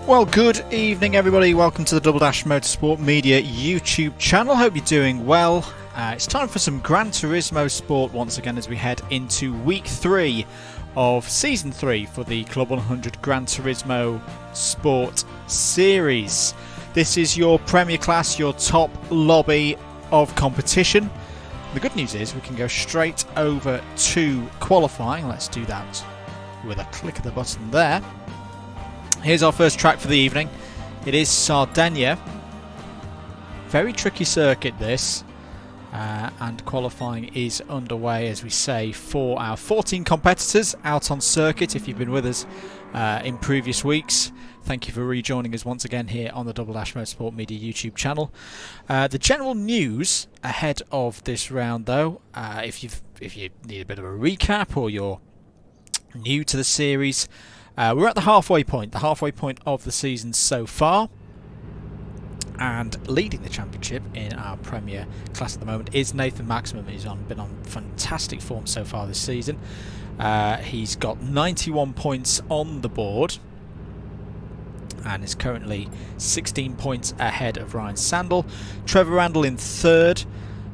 Well, good evening everybody, welcome to the Double Dash Motorsport Media YouTube channel. Hope you're doing well. It's time for some Gran Turismo sport once again as we head into week 3 of season 3 for the Club 100 Gran Turismo Sport Series. This is your Premier Class, your top lobby of competition. The good news is we can go straight over to qualifying. Let's do that with a click of the button there. Here's our first track for the evening. It is Sardinia. Very tricky circuit this. And qualifying is underway, as we say, for our 14 competitors out on circuit. If you've been with us in previous weeks, thank you for rejoining us once again here on the Double Dash Motorsport Media YouTube channel. The general news ahead of this round, though, if you need a bit of a recap or you're new to the series, we're at the halfway point of the season so far, and leading the championship in our Premier Class at the moment is Nathan Maximin. He's been on fantastic form so far this season. He's got 91 points on the board and is currently 16 points ahead of Ryan Sandall. Trevor Randall in third.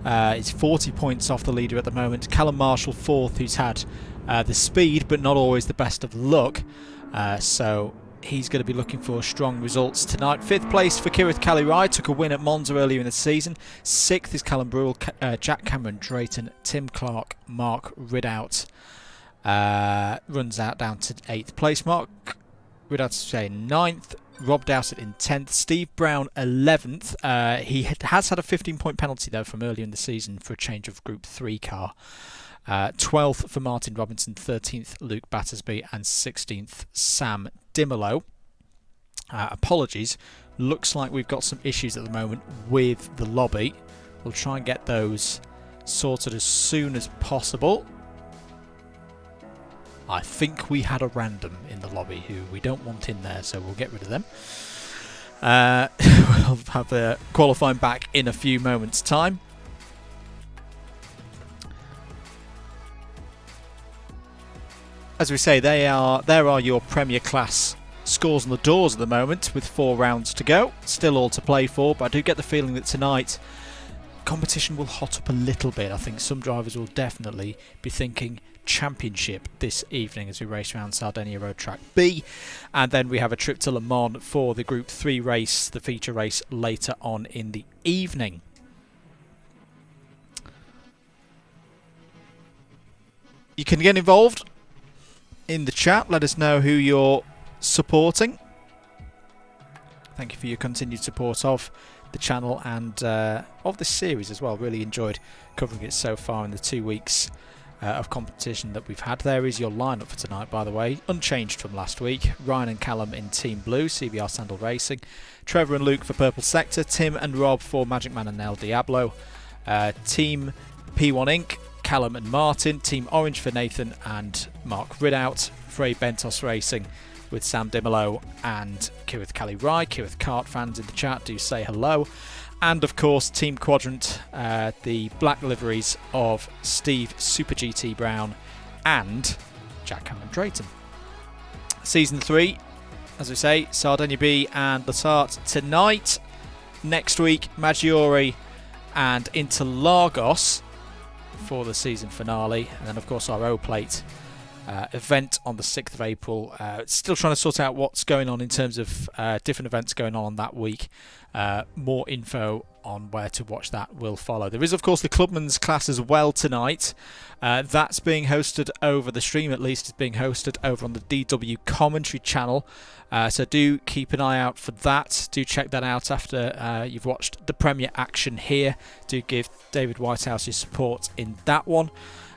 Is 40 points off the leader at the moment. Callum Marshall fourth, who's had the speed but not always the best of luck. So he's going to be looking for strong results tonight. Fifth place for Cameron-Drayton, took a win at Monza earlier in the season. Sixth is Callum Brewell, Jack Cameron-Drayton, Tim Clark, Mark Ridout. Runs out down to 8th place. Mark Ridout say 9th. Rob Dowsett in 10th. Steve Brown 11th. He has had a 15-point penalty though from earlier in the season for a change of Group 3 car. 12th for Martin Robinson, 13th Luke Battersby, and 16th Sam Dimelow. Apologies, looks like we've got some issues at the moment with the lobby. We'll try and get those sorted as soon as possible. I think we had a random in the lobby who we don't want in there, so we'll get rid of them. We'll have qualifying back in a few moments' time. As we say, there are your Premier Class scores on the doors at the moment with 4 rounds to go. Still all to play for, but I do get the feeling that tonight competition will hot up a little bit. I think some drivers will definitely be thinking championship this evening as we race around Sardinia Road Track B. And then we have a trip to Le Mans for the Group 3 race, the feature race, later on in the evening. You can get involved in the chat. Let us know who you're supporting. Thank you for your continued support of the channel and of this series as well. Really enjoyed covering it so far in the 2 weeks of competition that we've had. There is your lineup for tonight, by the way, unchanged from last week. Ryan and Callum in Team Blue, CBR Sandal Racing. Trevor and Luke for Purple Sector. Tim and Rob for Magic Man and El Diablo. Team P1 Inc. Callum and Martin. Team Orange for Nathan and Mark Ridout. Frey Bentos Racing with Sam Dimelow and Kirith Kali-Rai. Kirith Kart fans in the chat, do say hello. And of course Team Quadrant, the black liveries of Steve Super GT Brown and Jack Cameron-Drayton. Season 3, as we say, Sardinia B and the Sarte tonight. Next week, Maggiore and Interlagos for the season finale, and then of course our O-Plate event on the 6th of April. Still trying to sort out what's going on in terms of different events going on that week. More info on where to watch that will follow. There is of course the Clubman's Class as well tonight. That's being hosted over the stream, at least it's being hosted over on the DW commentary channel. So do keep an eye out for that. Do check that out after you've watched the Premier action here. Do give David Whitehouse your support in that one.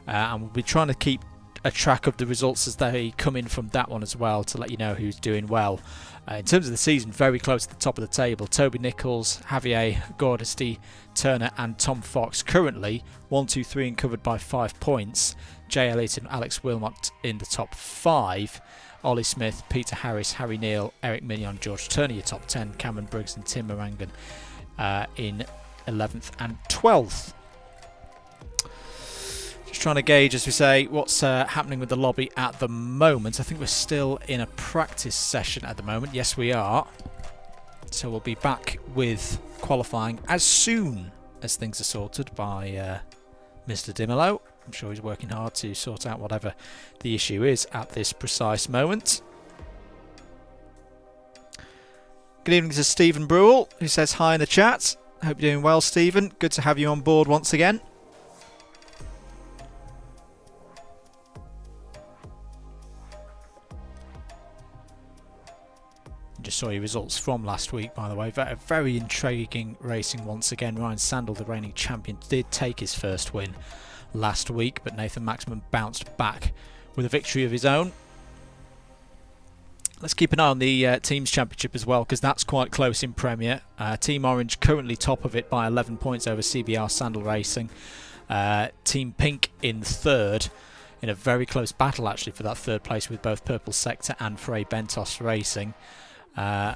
And we'll be trying to keep a track of the results as they come in from that one as well, to let you know who's doing well. In terms of the season, very close to the top of the table. Toby Nichols, Javier Gordesty, Turner and Tom Fox currently 1, 2, 3 and covered by 5 points. Jay Elliott and Alex Wilmot in the top 5. Ollie Smith, Peter Harris, Harry Neal, Eric Mignon, George Turner your top 10. Cameron Briggs and Tim Morangan in 11th and 12th. Just trying to gauge, as we say, what's happening with the lobby at the moment. I think we're still in a practice session at the moment. Yes, we are. So we'll be back with qualifying as soon as things are sorted by Mr. Dimelow. I'm sure he's working hard to sort out whatever the issue is at this precise moment. Good evening to Stephen Brewell, who says hi in the chat. Hope you're doing well, Stephen. Good to have you on board once again. Just saw your results from last week, by the way. Very intriguing racing once again. Ryan Sandall, the reigning champion, did take his first win last week, but Nathan Maximin bounced back with a victory of his own. Let's keep an eye on the Teams Championship as well, because that's quite close in Premier. Team Orange currently top of it by 11 points over CBR Sandal Racing. Team Pink in third, in a very close battle actually for that third place with both Purple Sector and Frey Bentos Racing. The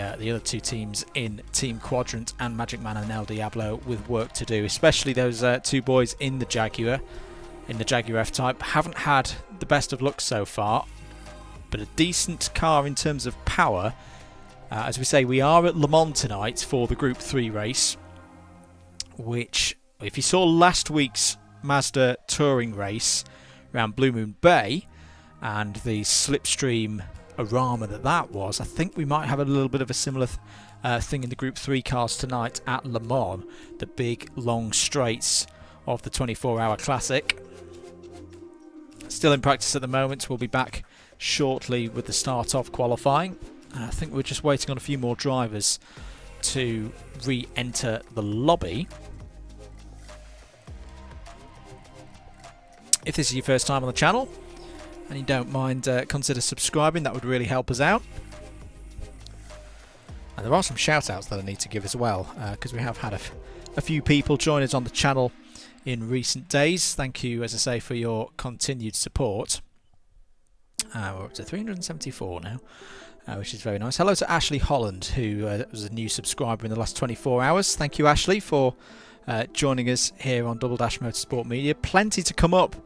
other two teams in Team Quadrant and Magic Man and El Diablo with work to do, especially those two boys in the Jaguar F-Type. Haven't had the best of luck so far, but a decent car in terms of power. As we say, we are at Le Mans tonight for the Group 3 race, which, if you saw last week's Mazda Touring race around Blue Moon Bay and the slipstream arama that was, I think we might have a little bit of a similar thing in the Group 3 cars tonight at Le Mans, the big long straights of the 24-hour classic. Still in practice at the moment. We'll be back shortly with the start of qualifying. I think we're just waiting on a few more drivers to re-enter the lobby. If this is your first time on the channel and you don't mind, consider subscribing. That would really help us out. And there are some shout outs that I need to give as well, because we have had a few people join us on the channel in recent days. Thank you, as I say, for your continued support. We're up to 374 now, which is very nice. Hello to Ashley Holland, who was a new subscriber in the last 24 hours. Thank you, Ashley, for joining us here on Double Dash Motorsport Media. Plenty to come up,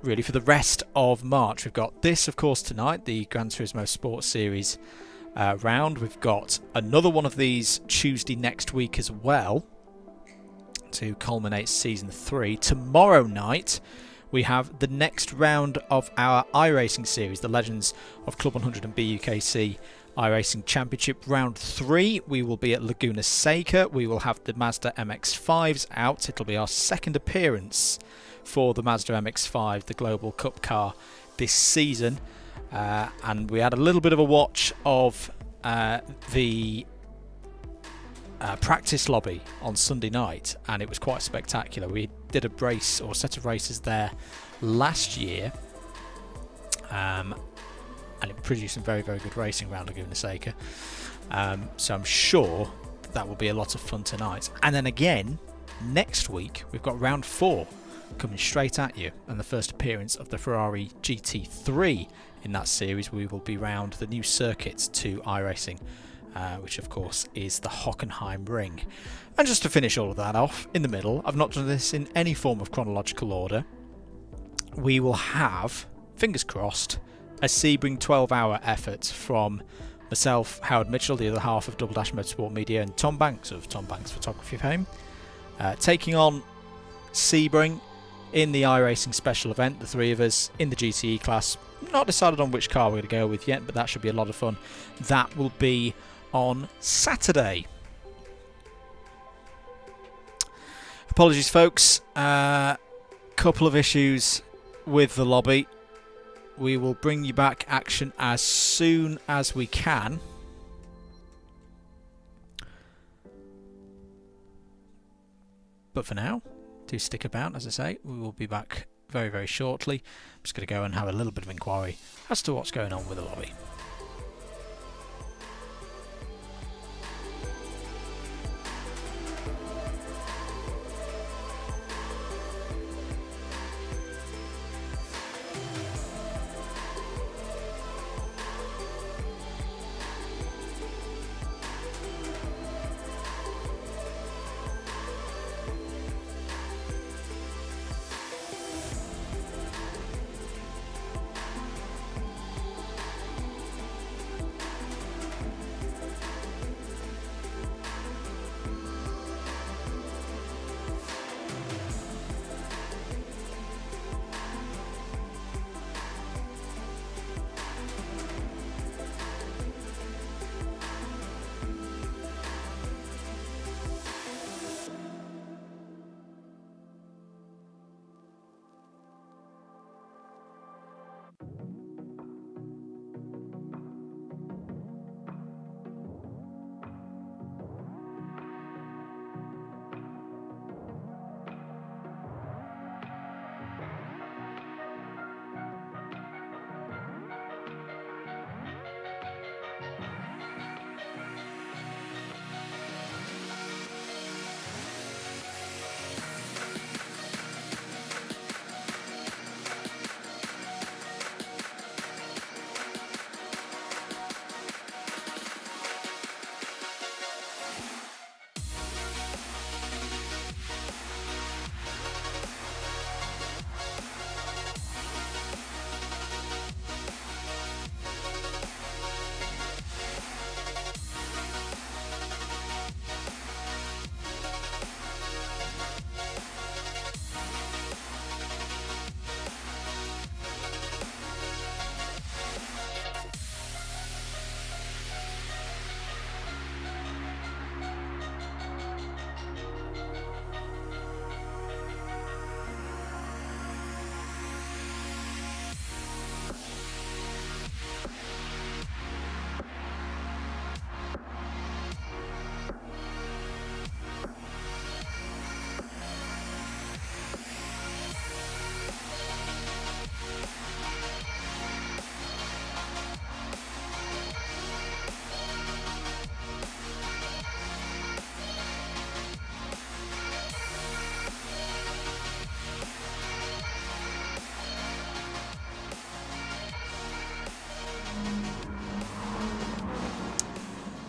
really, for the rest of March. We've got this, of course, tonight, the Gran Turismo Sports Series round. We've got another one of these Tuesday next week as well, to culminate Season 3. Tomorrow night, we have the next round of our iRacing series, the Legends of Club 100 and BUKC iRacing Championship Round 3. We will be at Laguna Seca. We will have the Mazda MX-5s out. It'll be our second appearance for the Mazda MX-5, the Global Cup car, this season. And we had a little bit of a watch of the practice lobby on Sunday night, and it was quite spectacular. We did a race or set of races there last year, and it produced some very, very good racing around Laguna Seca. So I'm sure that will be a lot of fun tonight. And then again, next week, we've got round 4 coming straight at you, and the first appearance of the Ferrari GT3 in that series. We will be round the new circuit to iRacing, which of course is the Hockenheim Ring. And just to finish all of that off, in the middle, I've not done this in any form of chronological order, we will have, fingers crossed, a Sebring 12-hour effort from myself, Howard Mitchell, the other half of Double Dash Motorsport Media, and Tom Banks of Tom Banks Photography fame, taking on Sebring in the iRacing special event, the three of us in the GTE class. Not decided on which car we're going to go with yet, but that should be a lot of fun. That will be on Saturday. Apologies, folks. Couple of issues with the lobby. We will bring you back action as soon as we can. But for now, do stick about. As I say, we will be back very, very shortly. I'm just going to go and have a little bit of inquiry as to what's going on with the lobby.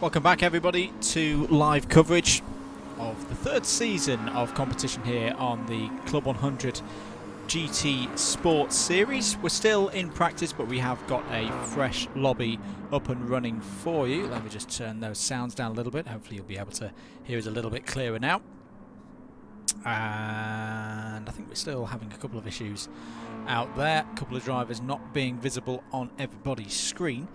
Welcome back everybody to live coverage of the third season of competition here on the Club 100 GT Sports Series. We're still in practice, but we have got a fresh lobby up and running for you. Let me just turn those sounds down a little bit. Hopefully you'll be able to hear us a little bit clearer now. And I think we're still having a couple of issues out there. A couple of drivers not being visible on everybody's screen.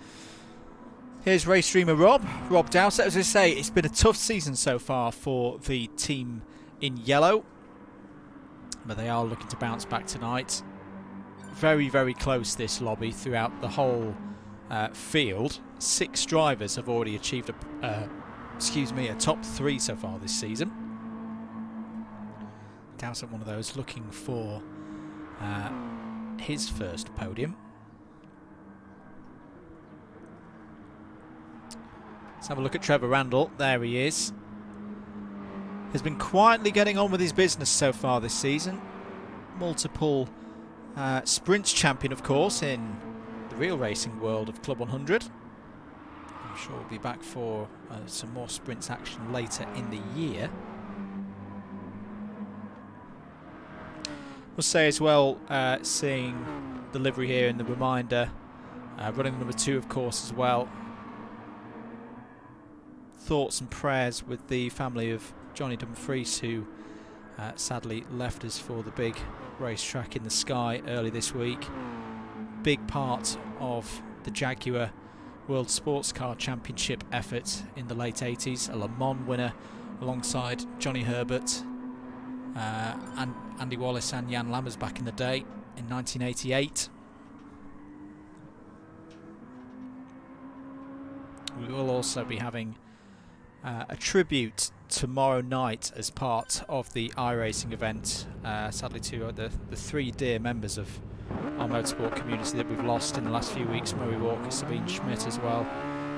Here's race streamer Rob Dowsett. As I say, it's been a tough season so far for the team in yellow, but they are looking to bounce back tonight. Very, very close this lobby throughout the whole field. 6 drivers have already achieved a top 3 so far this season. Dowsett, one of those, looking for his first podium. Let's have a look at Trevor Randall. There he is. Has been quietly getting on with his business so far this season. Multiple sprints champion, of course, in the real racing world of Club 100. I'm sure we'll be back for some more sprints action later in the year. We'll say as well, seeing the livery here in the reminder, running number 2, of course, as well. Thoughts and prayers with the family of Johnny Dumfries, who sadly left us for the big racetrack in the sky early this week. Big part of the Jaguar World Sports Car Championship effort in the late 80s. A Le Mans winner alongside Johnny Herbert, and Andy Wallace and Jan Lammers back in the day in 1988. We will also be having a tribute tomorrow night as part of the iRacing event, sadly to the 3 dear members of our motorsport community that we've lost in the last few weeks. Murray Walker, Sabine Schmidt as well,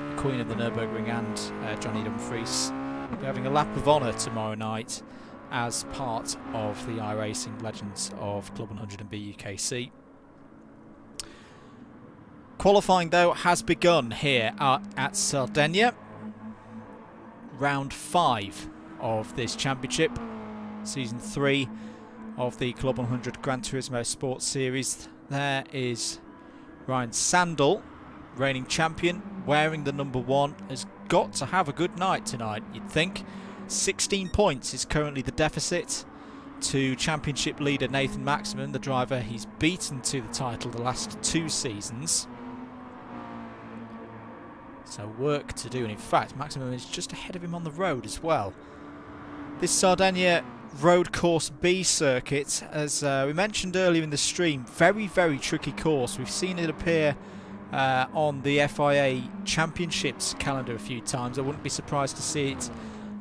the Queen of the Nürburgring, and Johnny Dumfries. We'll be having a lap of honour tomorrow night as part of the iRacing Legends of Club 100 and BUKC. Qualifying though has begun here at Sardinia. Round 5 of this championship, season 3 of the Club 100 Gran Turismo Sports Series. There is Ryan Sandall, reigning champion, wearing the number 1, has got to have a good night tonight, you'd think. 16 points is currently the deficit to championship leader Nathan Maximin, the driver he's beaten to the title the last 2 seasons. So work to do, and in fact Maximin is just ahead of him on the road as well. This Sardinia Road Course B circuit, as we mentioned earlier in the stream, very, very tricky course. We've seen it appear on the FIA Championships calendar a few times. I wouldn't be surprised to see it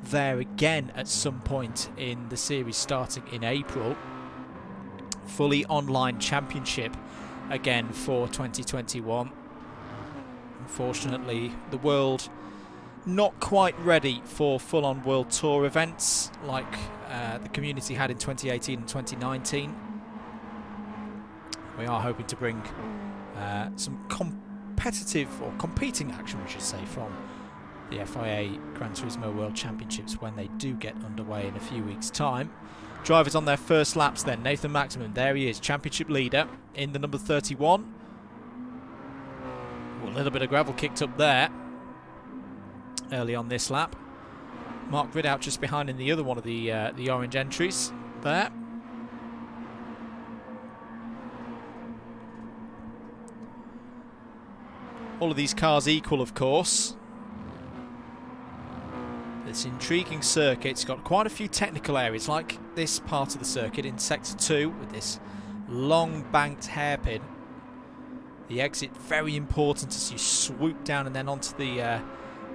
there again at some point in the series starting in April. Fully online championship again for 2021. Unfortunately, the world not quite ready for full-on World Tour events like the community had in 2018 and 2019. We are hoping to bring some competitive or competing action, we should say, from the FIA Gran Turismo World Championships when they do get underway in a few weeks' time. Drivers on their first laps then. Nathan Maximin, there he is, championship leader in the number 31. A little bit of gravel kicked up there early on this lap. Mark Ridout just behind in the other one of the orange entries there. All of these cars equal, of course. This intriguing circuit's got quite a few technical areas, like this part of the circuit in Sector 2 with this long banked hairpin. The exit very important as you swoop down and then onto the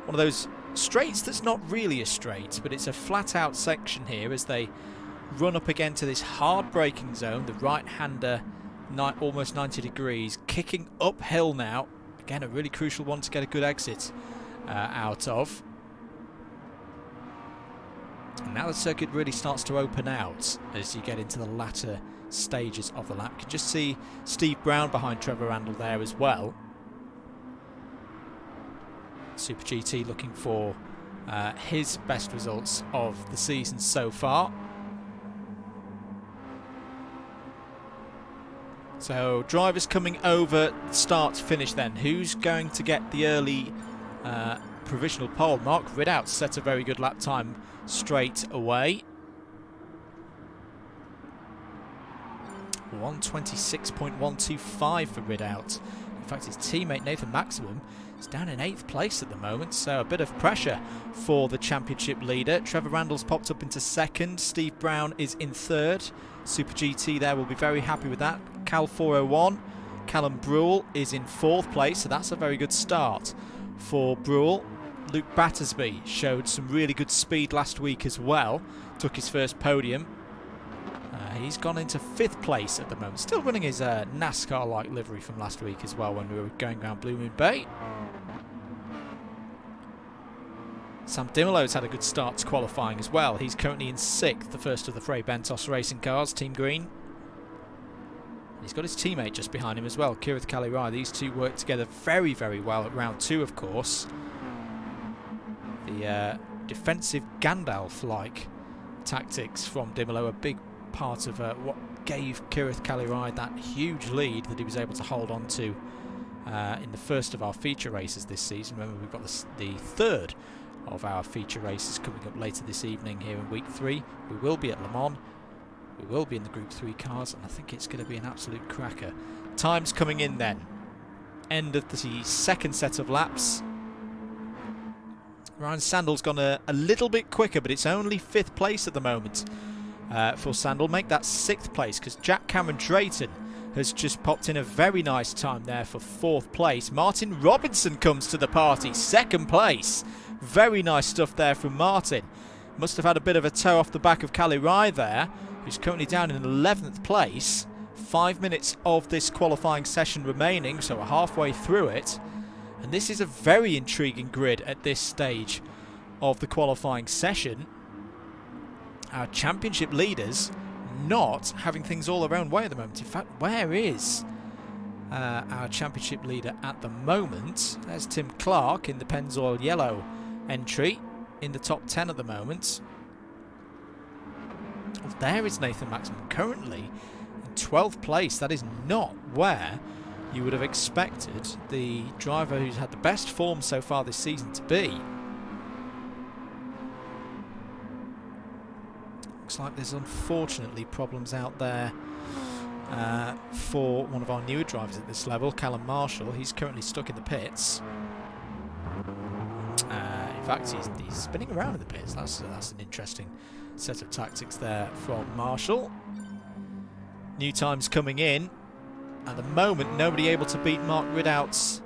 one of those straights that's not really a straight, but it's a flat out section here as they run up again to this hard braking zone. The right-hander almost 90 degrees, kicking uphill now. Again, a really crucial one to get a good exit out of. And now the circuit really starts to open out as you get into the latter stages of the lap. You can just see Steve Brown behind Trevor Randall there as well. Super GT looking for his best results of the season so far. So drivers coming over start to finish then. Who's going to get the early provisional pole? Mark Ridout set a very good lap time straight away. 126.125 for Ridout. In fact, his teammate Nathan Maximin is down in 8th place at the moment, so a bit of pressure for the championship leader. Trevor Randall's popped up into 2nd. Steve Brown is in 3rd. Super GT there will be very happy with that. Cal 401. Callum Brewell is in 4th place, so that's a very good start for Brewell. Luke Battersby showed some really good speed last week as well. Took his first podium. He's gone into 5th place at the moment. Still running his NASCAR-like livery from last week as well when we were going around Blue Moon Bay. Sam Dimelow's had a good start to qualifying as well. He's currently in 6th, the first of the Frey Bentos racing cars, Team Green. He's got his teammate just behind him as well, Kirith Kalirai. These two work together very, very well at round 2, of course. The defensive Gandalf-like tactics from Dimelow, a big part of what gave Kirith Kalirai that huge lead that he was able to hold on to in the first of our feature races this season. Remember, we've got the 3rd of our feature races coming up later this evening here in week 3. We will be at Le Mans. We will be in the Group 3 cars, and I think it's going to be an absolute cracker. Times coming in then. End of the 2nd set of laps. Ryan Sandall's gone a little bit quicker, but it's only 5th place at the moment for Sandall. Make that 6th place, because Jack Cameron-Drayton has just popped in a very nice time there for 4th place. Martin Robinson comes to the party, 2nd place. Very nice stuff there from Martin. Must have had a bit of a toe off the back of Kalirai there, who's currently down in 11th place. 5 minutes of this qualifying session remaining, so we're halfway through it. And this is a very intriguing grid at this stage of the qualifying session. Our championship leaders not having things all their own way at the moment. In fact, where is our championship leader at the moment? There's Tim Clark in the Pennzoil Yellow entry in the top 10 at the moment. Well, there is Nathan Maximin currently in 12th place. That is not where you would have expected the driver who's had the best form so far this season to be. Looks like there's unfortunately problems out there for one of our newer drivers at this level, Callum Marshall. He's currently stuck in the pits. In fact, he's spinning around in the pits. That's an interesting set of tactics there from Marshall. New times coming in. At the moment, nobody able to beat Mark Ridout's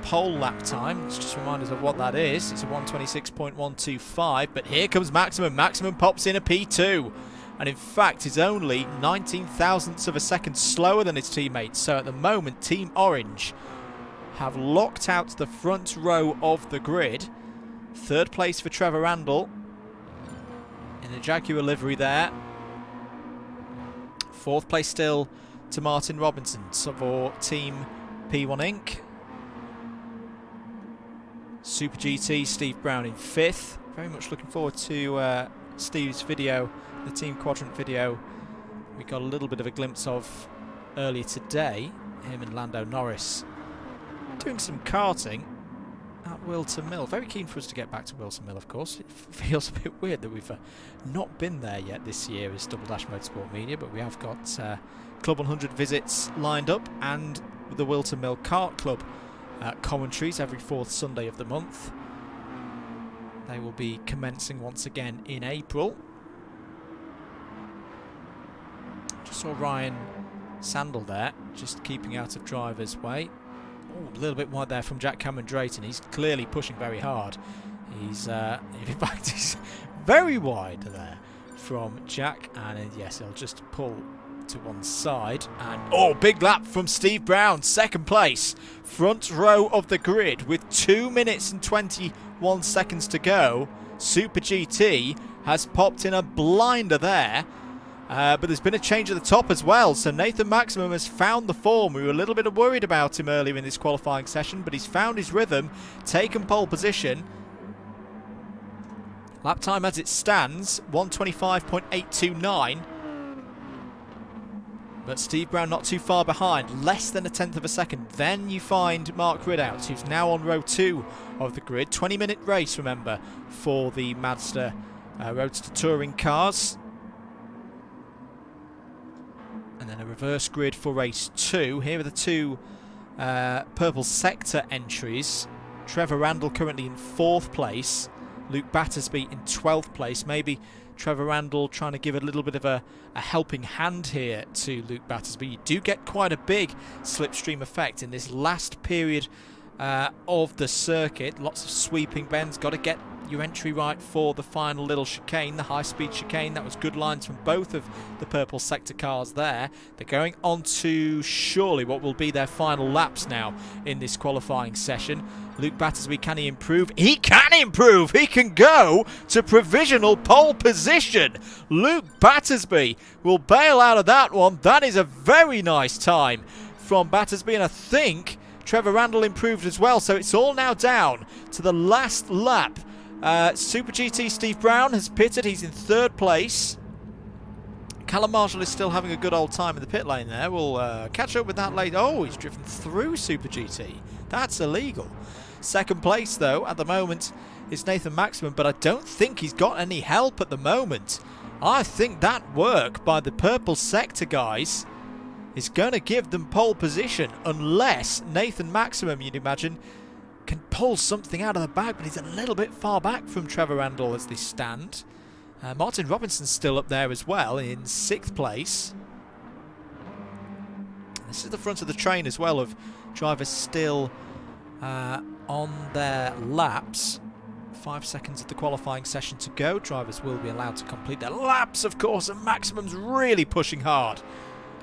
pole lap time. Let's just remind us of what that is. It's a 126.125, but here comes Maximin. Maximin pops in a P2, and in fact is only 19 thousandths of a second slower than his teammates. So at the moment, Team Orange have locked out the front row of the grid. 3rd place for Trevor Randall in the Jaguar livery there. 4th place still to Martin Robinson for Team P1 Inc. Super GT, Steve Brown in 5th. Very much looking forward to Steve's video, the Team Quadrant video we got a little bit of a glimpse of earlier today. Him and Lando Norris doing some karting at Wilton Mill. Very keen for us to get back to Wilton Mill, of course. It feels a bit weird that we've not been there yet this year as Double Dash Motorsport Media, but we have got Club 100 visits lined up and the Wilton Mill Kart Club commentaries every 4th Sunday of the month. They will be commencing once again in April. Just saw Ryan Sandall there, just keeping out of driver's way. Oh, a little bit wide there from Jack Cameron-Drayton. He's clearly pushing very hard. He's, in fact, he's very wide there from Jack, and yes, he'll just pull to one side. And oh, big lap from Steve Brown, 2nd place, front row of the grid with 2 minutes and 21 seconds to go. Super GT has popped in a blinder there But there's been a change at the top as well. So Nathan Maximin has found the form. We were a little bit worried about him earlier in this qualifying session, but he's found his rhythm, taken pole position. Lap time as it stands, 1:25.829. But Steve Brown not too far behind, less than a tenth of a second. Then you find Mark Ridout, who's now on row 2 of the grid. 20-minute race, remember, for the Mazda Roadster Touring cars. And then a reverse grid for race 2. Here are the two purple sector entries. Trevor Randall currently in 4th place. Luke Battersby in 12th place. Maybe Trevor Randall trying to give a little bit of a helping hand here to Luke Battersby. You do get quite a big slipstream effect in this last period of the circuit. Lots of sweeping bends. Got to get your entry right for the final little chicane, the high-speed chicane. That was good lines from both of the purple sector cars there. They're going on to surely what will be their final laps now in this qualifying session. Luke Battersby, can he improve? He can improve! He can go to provisional pole position! Luke Battersby will bail out of that one. That is a very nice time from Battersby, and I think Trevor Randall improved as well, so it's all now down to the last lap. Super GT Steve Brown has pitted. He's in 3rd place. Callum Marshall is still having a good old time in the pit lane there. We'll catch up with that later. Oh, he's driven through Super GT. That's illegal. 2nd place, though, at the moment is Nathan Maximin, but I don't think he's got any help at the moment. I think that work by the purple sector guys is going to give them pole position, unless Nathan Maximin, you'd imagine, can pull something out of the bag, but he's a little bit far back from Trevor Randall as they stand. Martin Robinson's still up there as well in 6th place. This is the front of the train as well of drivers still on their laps. 5 seconds of the qualifying session to go. Drivers will be allowed to complete their laps, of course, and Maximum's really pushing hard.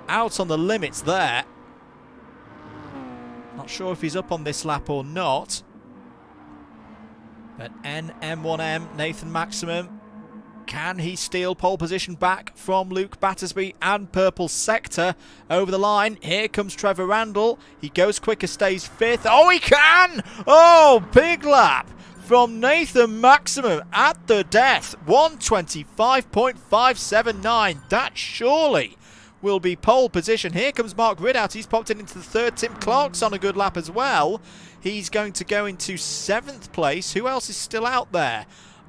Out on the limits there. Not sure if he's up on this lap or not. But NM1M, Nathan Maximin, can he steal pole position back from Luke Battersby and purple sector over the line? Here comes Trevor Randall. He goes quicker, stays 5th. Oh, he can! Oh, big lap from Nathan Maximin at the death. 1:25.579. That surely will be pole position. Here comes Mark Ridout. He's popped it into the 3rd. Tim Clark's on a good lap as well. He's going to go into 7th place. Who else is still out there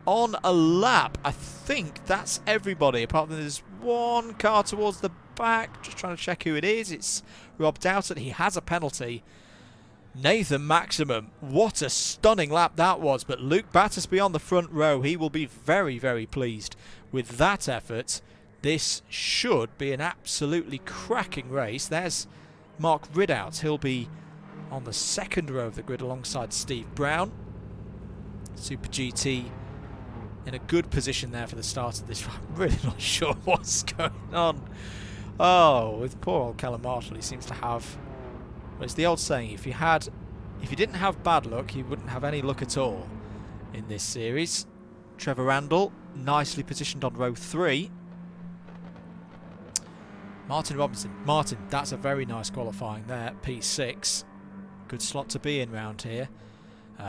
on a lap? I think that's everybody, apart from there's one car towards the back. Just trying to check who it is. It's Rob Dowsett. He has a penalty. Nathan Maximin, what a stunning lap that was. But Luke Battersby on the front row, he will be very, very pleased with that effort. This should be an absolutely cracking race. There's Mark Ridout. He'll be on the 2nd row of the grid alongside Steve Brown. Super GT in a good position there for the start of this. I'm really not sure what's going on. Oh, with poor old Callum Marshall, he seems to have... Well, it's the old saying, if you didn't have bad luck, you wouldn't have any luck at all in this series. Trevor Randall, nicely positioned on row 3. Martin Robinson. Martin, that's a very nice qualifying there. P6. Good slot to be in round here.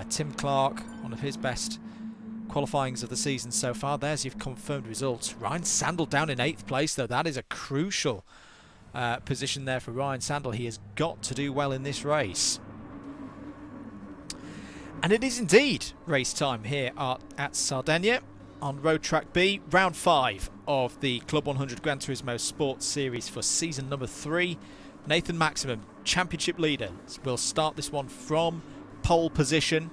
Tim Clark, one of his best qualifyings of the season so far. There's your confirmed results. Ryan Sandall down in 8th place, though. That is a crucial position there for Ryan Sandall. He has got to do well in this race. And it is indeed race time here at Sardinia on Road Track B, round 5 of the Club 100 Gran Turismo Sports Series for season number 3. Nathan Maximin, championship leader, will start this one from pole position.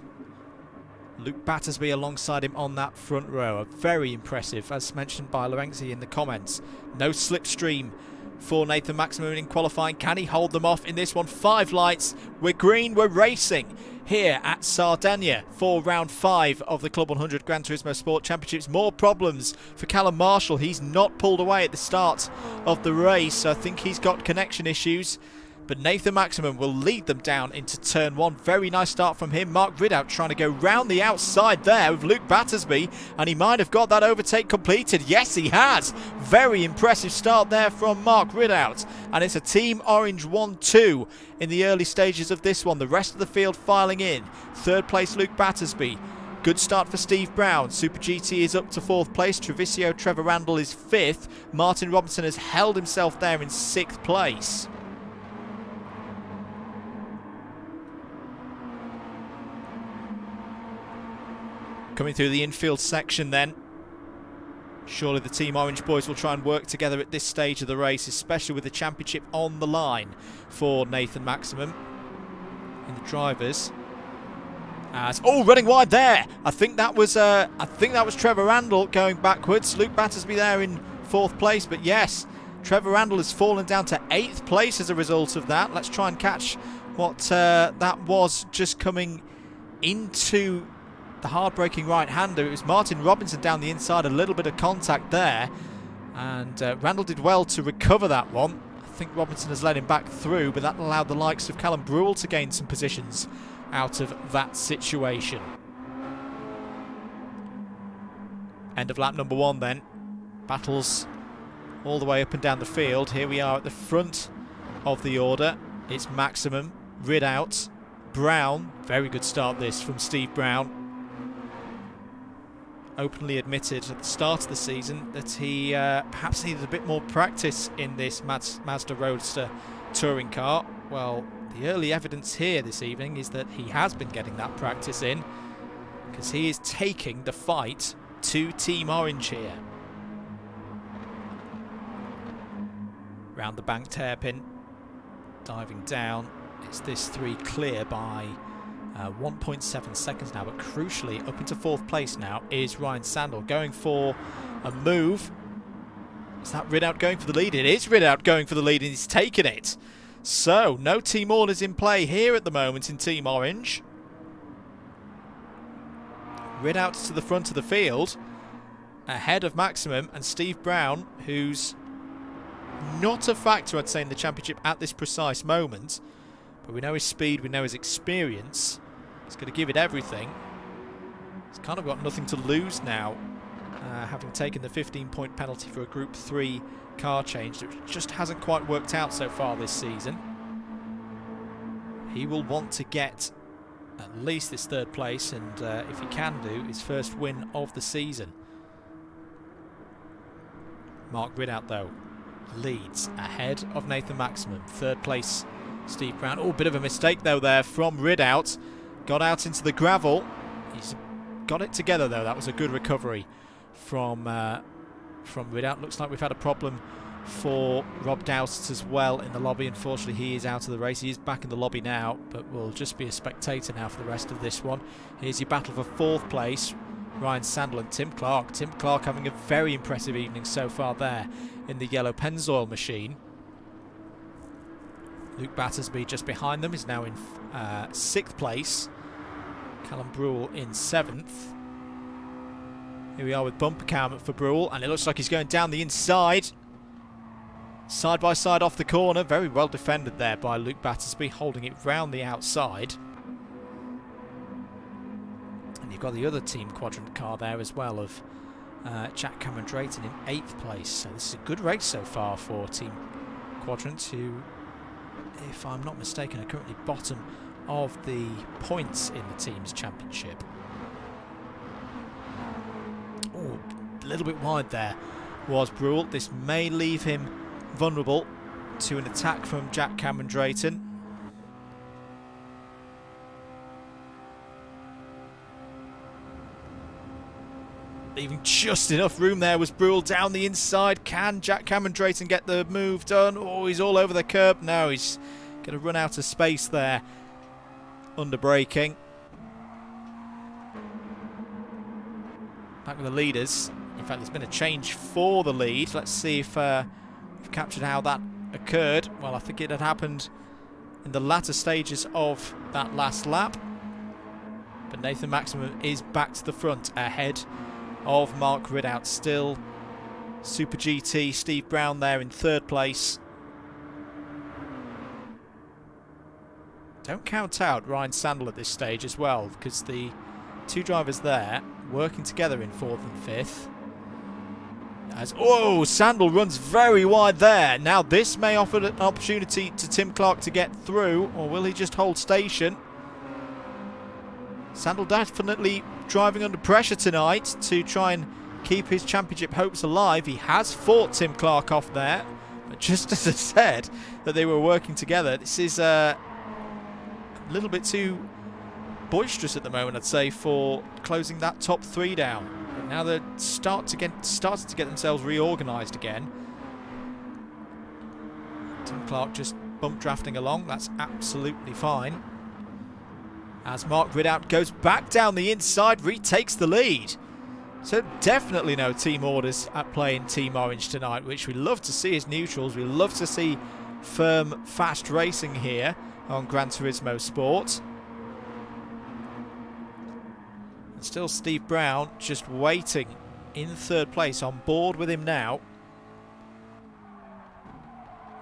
Luke Battersby alongside him on that front row. Very impressive, as mentioned by Lorenzi in the comments. No slipstream for Nathan Maximin in qualifying. Can he hold them off in this one? 5 lights. We're green. We're racing here at Sardinia for round 5 of the Club 100 Gran Turismo Sport Championships. More problems for Callum Marshall. He's not pulled away at the start of the race. I think he's got connection issues. but Nathan Maximin will lead them down into turn 1. Very nice start from him. Mark Ridout trying to go round the outside there with Luke Battersby, and he might have got that overtake completed. Yes, he has. Very impressive start there from Mark Ridout, and it's a Team Orange 1-2 in the early stages of this one. The rest of the field filing in. Third place, Luke Battersby. Good start for Steve Brown. Super GT is up to 4th place. Trevisio Trevor Randall is 5th. Martin Robinson has held himself there in 6th place. Coming through the infield section then. Surely the Team Orange boys will try and work together at this stage of the race, especially with the championship on the line for Nathan Maximin in the drivers. Running wide there. I think that was Trevor Randall going backwards. Luke Battersby there in 4th place, but yes, Trevor Randall has fallen down to 8th place as a result of that. Let's try and catch what that was just coming into the hard-braking right-hander. It was Martin Robinson down the inside, a little bit of contact there, and Randall did well to recover that one. I think Robinson has led him back through, but that allowed the likes of Callum Brewell to gain some positions out of that situation. End of lap number 1 then. Battles all the way up and down the field. Here we are at the front of the order. It's Maximin, Ridout, Brown. Very good start this from Steve Brown. Openly admitted at the start of the season that he perhaps needed a bit more practice in this Mazda Roadster touring car. Well, the early evidence here this evening is that he has been getting that practice in, because he is taking the fight to Team Orange here. Round the banked hairpin, diving down. It's this 3 clear by 1.7 seconds now, but crucially up into 4th place now is Ryan Sandall going for a move. Is that Ridout going for the lead? It is Ridout going for the lead, and he's taken it. So, no team orders in play here at the moment in Team Orange. Ridout to the front of the field, ahead of Maximum and Steve Brown, who's not a factor, I'd say, in the championship at this precise moment. But we know his speed, we know his experience. He's going to give it everything. He's kind of got nothing to lose now, having taken the 15-point penalty for a Group 3 car change that just hasn't quite worked out so far this season. He will want to get at least this 3rd place, and if he can do, his first win of the season. Mark Ridout though leads ahead of Nathan Maximin. 3rd place Steve Brown. Oh, bit of a mistake though there from Ridout. Got out into the gravel. He's got it together though. That was a good recovery from Ridout. Looks like we've had a problem for Rob Dowsett as well in the lobby. Unfortunately, he is out of the race. He is back in the lobby now, but will just be a spectator now for the rest of this one. Here's your battle for 4th place. Ryan Sandall and Tim Clark. Tim Clark having a very impressive evening so far there in the yellow Pennzoil machine. Luke Battersby just behind them is now in 6th place. Callum Brewell in 7th. Here we are with bumper cam for Brewell, and it looks like he's going down the inside. Side by side off the corner. Very well defended there by Luke Battersby, holding it round the outside. And you've got the other team quadrant car there as well of Jack Cameron-Drayton in 8th place. So this is a good race so far for Team Quadrant, who, if I'm not mistaken, are currently bottom of the points in the team's championship. Oh, a little bit wide there was Brewell. This may leave him vulnerable to an attack from Jack Cameron-Drayton. Leaving just enough room there was Brewell down the inside. Can Jack Cameron-Drayton get the move done? Oh, he's all over the curb. No, he's going to run out of space there under braking. Back with the leaders. In fact, there's been a change for the lead. Let's see if we've captured how that occurred. Well, I think it had happened in the latter stages of that last lap. But Nathan Maximin is back to the front ahead of Mark Ridout. Still Super GT Steve Brown there in 3rd place. don't count out Ryan Sandall at this stage as well, because the two drivers there working together in 4th and 5th. Sandall runs very wide there. Now this may offer an opportunity to Tim Clark to get through, or will he just hold station? Sandall definitely driving under pressure tonight to try and keep his championship hopes alive. He has fought Tim Clark off there, but just as I said that they were working together, this is a little bit too boisterous at the moment, I'd say, for closing that top 3 down. But now they're starting to get themselves reorganised again. Tim Clark just bump drafting along. That's absolutely fine. As Mark Ridout goes back down the inside, retakes the lead. So definitely no team orders at play in Team Orange tonight, which we love to see as neutrals. We love to see firm, fast racing here on Gran Turismo Sport. And still Steve Brown just waiting in 3rd place, on board with him now.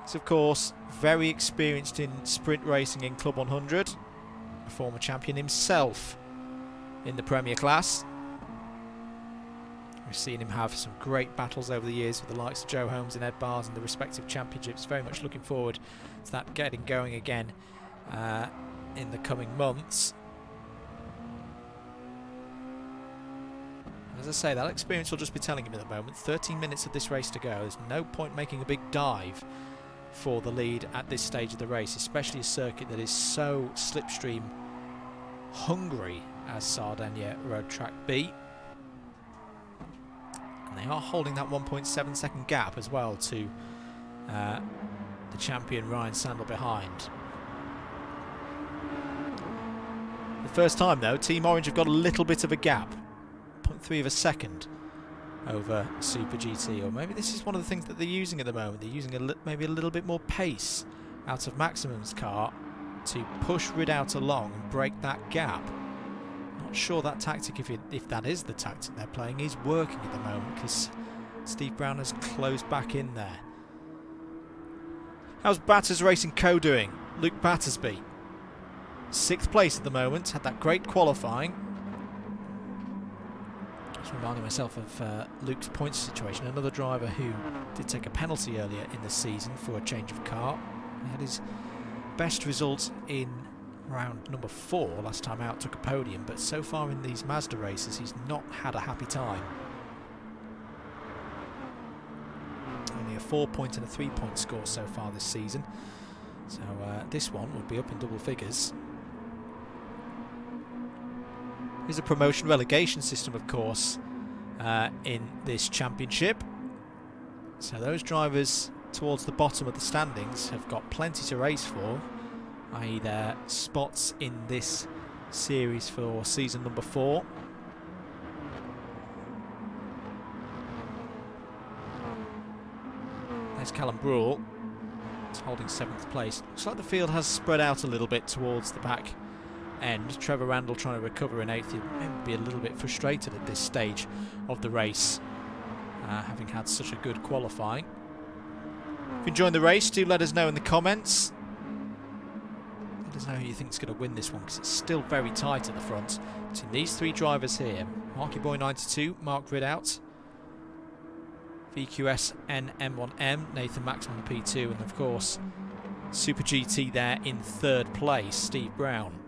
He's of course very experienced in sprint racing in Club 100. A former champion himself in the Premier Class. We've seen him have some great battles over the years with the likes of Joe Holmes and Ed Bars in the respective championships. Very much looking forward to that getting going again in the coming months. As I say, that experience will just be telling him at the moment. 13 minutes of this race to go. There's no point making a big dive for the lead at this stage of the race, especially a circuit that is so slipstream hungry as Sardinia Road Track B. And they are holding that 1.7 second gap as well to the champion Ryan Sandall behind. The first time though, Team Orange have got a little bit of a gap, 0.3 of a second over Super GT, or maybe this is one of the things that they're using at the moment. They're using maybe a little bit more pace out of Maximin's car to push Ridout along and break that gap. Not sure that tactic, if that is the tactic they're playing, is working at the moment, because Steve Brown has closed back in there. How's BattersRacingCo doing? Luke Battersby, 6th place at the moment, had that great qualifying. Just reminding myself of Luke's points situation, another driver who did take a penalty earlier in the season for a change of car. He had his best results in round number 4 last time out, took a podium, but so far in these Mazda races he's not had a happy time. Only a 4-point and a 3-point score so far this season, so this one would be up in double figures. There's a promotion relegation system, of course, in this championship. So those drivers towards the bottom of the standings have got plenty to race for, i.e. their spots in this series for season number 4. There's Callum Brewell, holding 7th place. Looks like the field has spread out a little bit towards the back end. Trevor Randall trying to recover in 8th. He may be a little bit frustrated at this stage of the race, having had such a good qualifying. If you enjoyed the race, do let us know in the comments. Let us know who you think is going to win this one, because it's still very tight at the front between these 3 drivers here. Marky Boy 92, Mark Ridout, VQS NM1M, Nathan Maximin P2, and of course Super GT there in 3rd place, Steve Brown.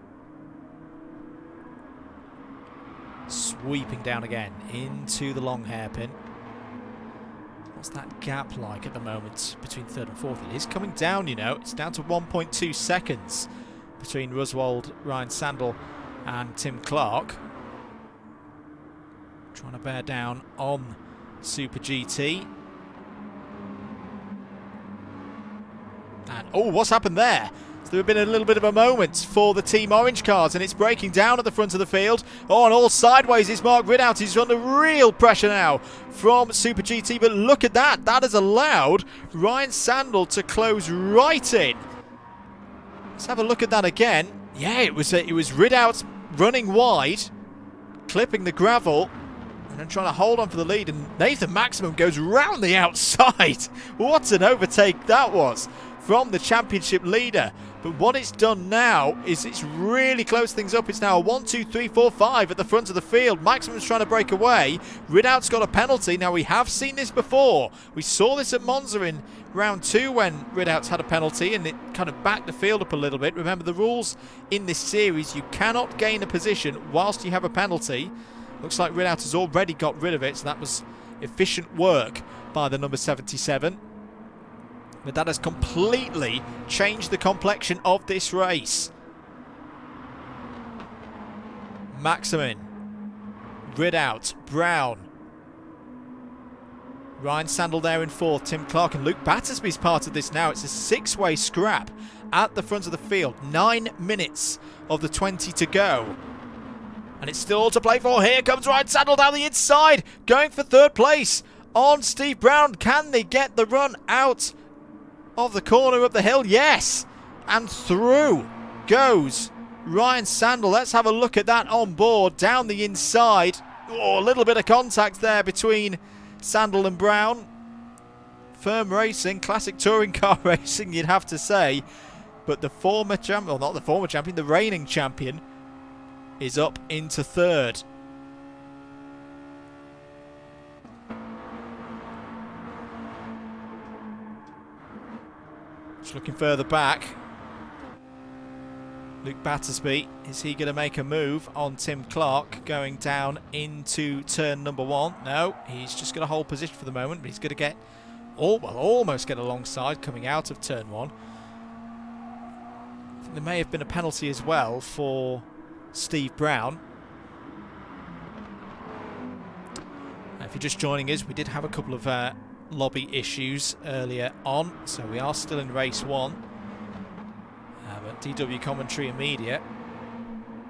Sweeping down again into the long hairpin. What's that gap like at the moment between 3rd and 4th? It is coming down, you know. It's down to 1.2 seconds between Ruzzwald, Ryan Sandall and Tim Clark. Trying to bear down on Super GT. And oh, what's happened there? So there have been a little bit of a moment for the Team Orange cars, and it's breaking down at the front of the field. Oh, and all sideways is Mark Ridout. He's under real pressure now from Super GT, but look at that. That has allowed Ryan Sandall to close right in. Let's have a look at that again. Yeah, it was Ridout running wide, clipping the gravel, and then trying to hold on for the lead, and Nathan Maximin goes round the outside. What an overtake that was from the championship leader. But what it's done now is it's really closed things up. It's now a 1, 2, 3, 4, 5 at the front of the field. Maximin's trying to break away. Ridout's got a penalty. Now, we have seen this before. We saw this at Monza in round 2 when Ridout's had a penalty and it kind of backed the field up a little bit. Remember, the rules in this series, you cannot gain a position whilst you have a penalty. Looks like Ridout has already got rid of it, so that was efficient work by the number 77. But that has completely changed the complexion of this race. Maximin, Ridout, Brown, Ryan Sandall there in 4th, Tim Clark and Luke Battersby's part of this now. It's a 6-way scrap at the front of the field. 9 minutes of the 20 to go. And it's still all to play for. Here comes Ryan Sandall down the inside, going for 3rd place on Steve Brown. Can they get the run out of the corner of the hill? Yes, and through goes Ryan Sandall. Let's have a look at that on board down the inside. Oh, a little bit of contact there between Sandall and Brown. Firm racing, classic touring car racing, you'd have to say. But the former champion, well, not the former champion, the reigning champion is up into 3rd. Just looking further back. Luke Battersby, is he going to make a move on Tim Clark going down into turn number 1? No, he's just going to hold position for the moment, but he's going to get, almost get alongside coming out of turn 1. I think there may have been a penalty as well for Steve Brown. Now, if you're just joining us, we did have a couple of lobby issues earlier on, so we are still in race 1. But DW Commentary and Media,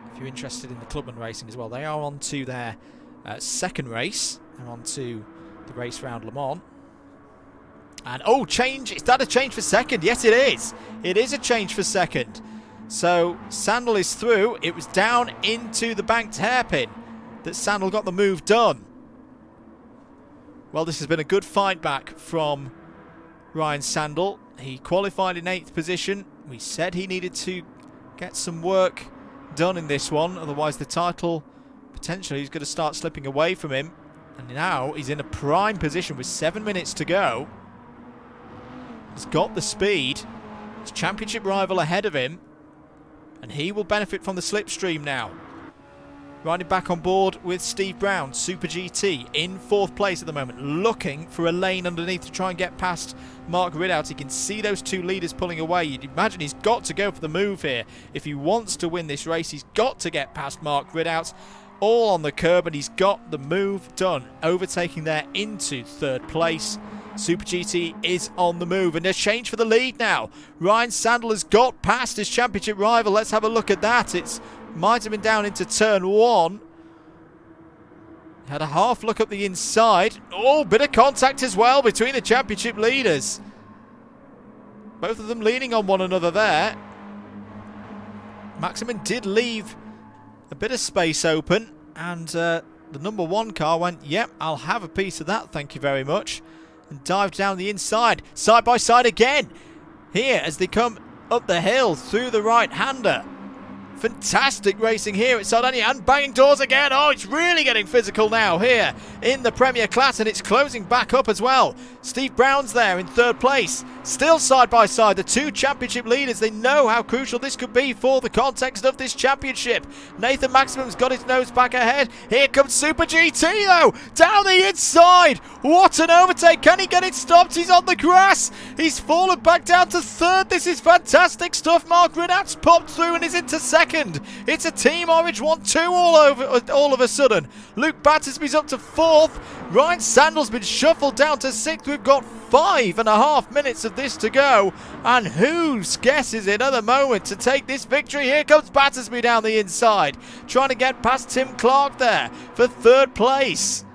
if you're interested in the Clubman racing as well, they are on to their 2nd race. They're on to the race round Le Mans. And oh, change! Is that a change for 2nd? Yes, it is. It is a change for 2nd. So Sandall is through. It was down into the banked hairpin that Sandall got the move done. Well, this has been a good fight back from Ryan Sandall. He qualified in 8th position. We said he needed to get some work done in this one, otherwise the title potentially is going to start slipping away from him. And now he's in a prime position with 7 minutes to go. He's got the speed. His championship rival ahead of him, and he will benefit from the slipstream now. Riding back on board with Steve Brown, Super GT, in 4th place at the moment, looking for a lane underneath to try and get past Mark Ridout. He can see those 2 leaders pulling away. You'd imagine he's got to go for the move here. If he wants to win this race, he's got to get past Mark Ridout. All on the curb, and he's got the move done, overtaking there into 3rd place. Super GT is on the move, and there's change for the lead now. Ryan Sandall has got past his championship rival. Let's have a look at that. It's might have been down into turn 1. Had a half look up the inside. Oh, bit of contact as well between the championship leaders. Both of them leaning on one another there. Maximin did leave a bit of space open, and the number 1 car went, yep, I'll have a piece of that, thank you very much, and dived down the inside. Side by side again here as they come up the hill through the right-hander. Fantastic racing here at Sardinia, and banging doors again. Oh, it's really getting physical now here in the Premier Class, and it's closing back up as well. Steve Brown's there in 3rd place. Still side by side, the 2 championship leaders. They know how crucial this could be for the context of this championship. Nathan Maximum's got his nose back ahead. Here comes Super GT though, down the inside. What an overtake. Can he get it stopped? He's on the grass. He's fallen back down to 3rd. This is fantastic stuff. Mark Ridout's popped through and is into 2nd. It's a Team Orange 1-2 all of a sudden. Luke Battersby's up to 4th. Ryan Sandall's been shuffled down to 6th. We've got 5.5 minutes of this to go, and whose guess is it at the moment to take this victory? Here comes Battersby down the inside, trying to get past Tim Clark there for 3rd place.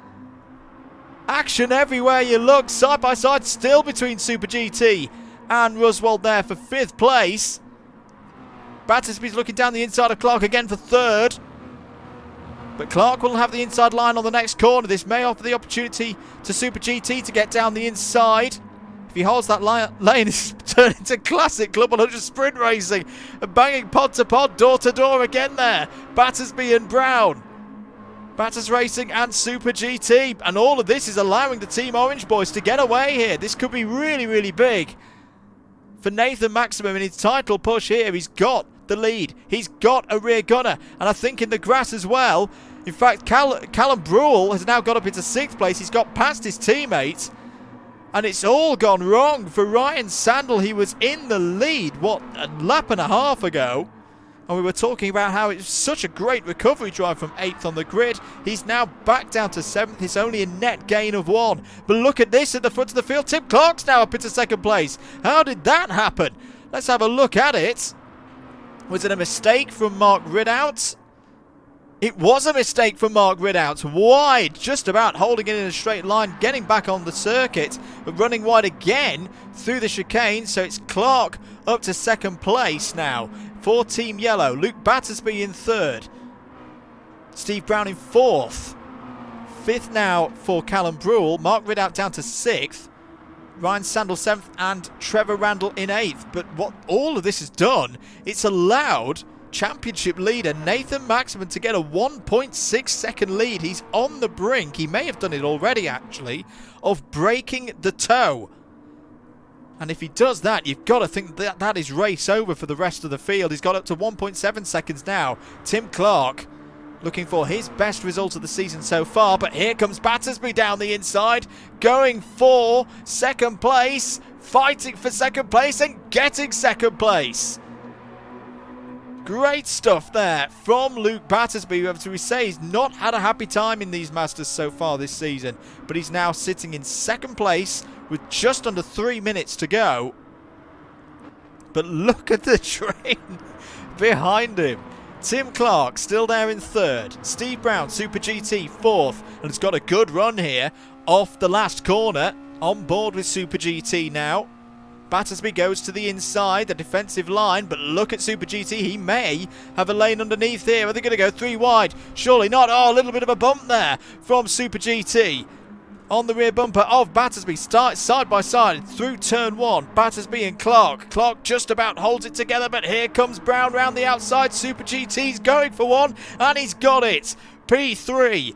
Action everywhere you look, side by side still between Super GT and Ruzzwald there for 5th place. Battersby's looking down the inside of Clark again for 3rd. But Clark will have the inside line on the next corner. This may offer the opportunity to Super GT to get down the inside. If he holds that lane, it's turned into classic Club 100 sprint racing. And banging pod to pod, door to door again there. Battersby and Brown. Batters Racing and Super GT. And all of this is allowing the Team Orange boys to get away here. This could be really, really big. For Nathan Maximin in his title push here, he's got the lead. He's got a rear gunner. And I think in the grass as well. In fact, Callum Brewell has now got up into 6th place. He's got past his teammate. And it's all gone wrong for Ryan Sandall. He was in the lead, what, a lap and a half ago. And we were talking about how it's such a great recovery drive from 8th on the grid. He's now back down to 7th. It's only a net gain of 1. But look at this at the front of the field. Tim Clark's now up into 2nd place. How did that happen? Let's have a look at it. Was it a mistake from Mark Ridout? It was a mistake from Mark Ridout. Wide, just about holding it in a straight line, getting back on the circuit, but running wide again through the chicane. So it's Clark up to 2nd place now for Team Yellow. Luke Battersby in 3rd. Steve Brown in 4th. 5th now for Callum Brewell. Mark Ridout down to 6th. Ryan Sandall 7th and Trevor Randall in 8th. But what all of this has done, it's allowed championship leader Nathan Maximin to get a 1.6 second lead. He's on the brink, he may have done it already actually, of breaking the toe. And if he does that, you've got to think that that is race over for the rest of the field. He's got up to 1.7 seconds now. Tim Clark looking for his best result of the season so far, but here comes Battersby down the inside, going for 2nd place, fighting for 2nd place and getting 2nd place. Great stuff there from Luke Battersby, who, as we say, he's not had a happy time in these Masters so far this season. But he's now sitting in 2nd place with just under 3 minutes to go. But look at the train behind him. Tim Clark still there in 3rd. Steve Brown, Super GT, 4th. And has got a good run here off the last corner. On board with Super GT now. Battersby goes to the inside, the defensive line, but look at Super GT. He may have a lane underneath here. Are they going to go 3 wide? Surely not. Oh, a little bit of a bump there from Super GT. On the rear bumper of Battersby, side by side through turn 1. Battersby and Clark. Clark just about holds it together, but here comes Brown round the outside. Super GT's going for one, and he's got it. P3.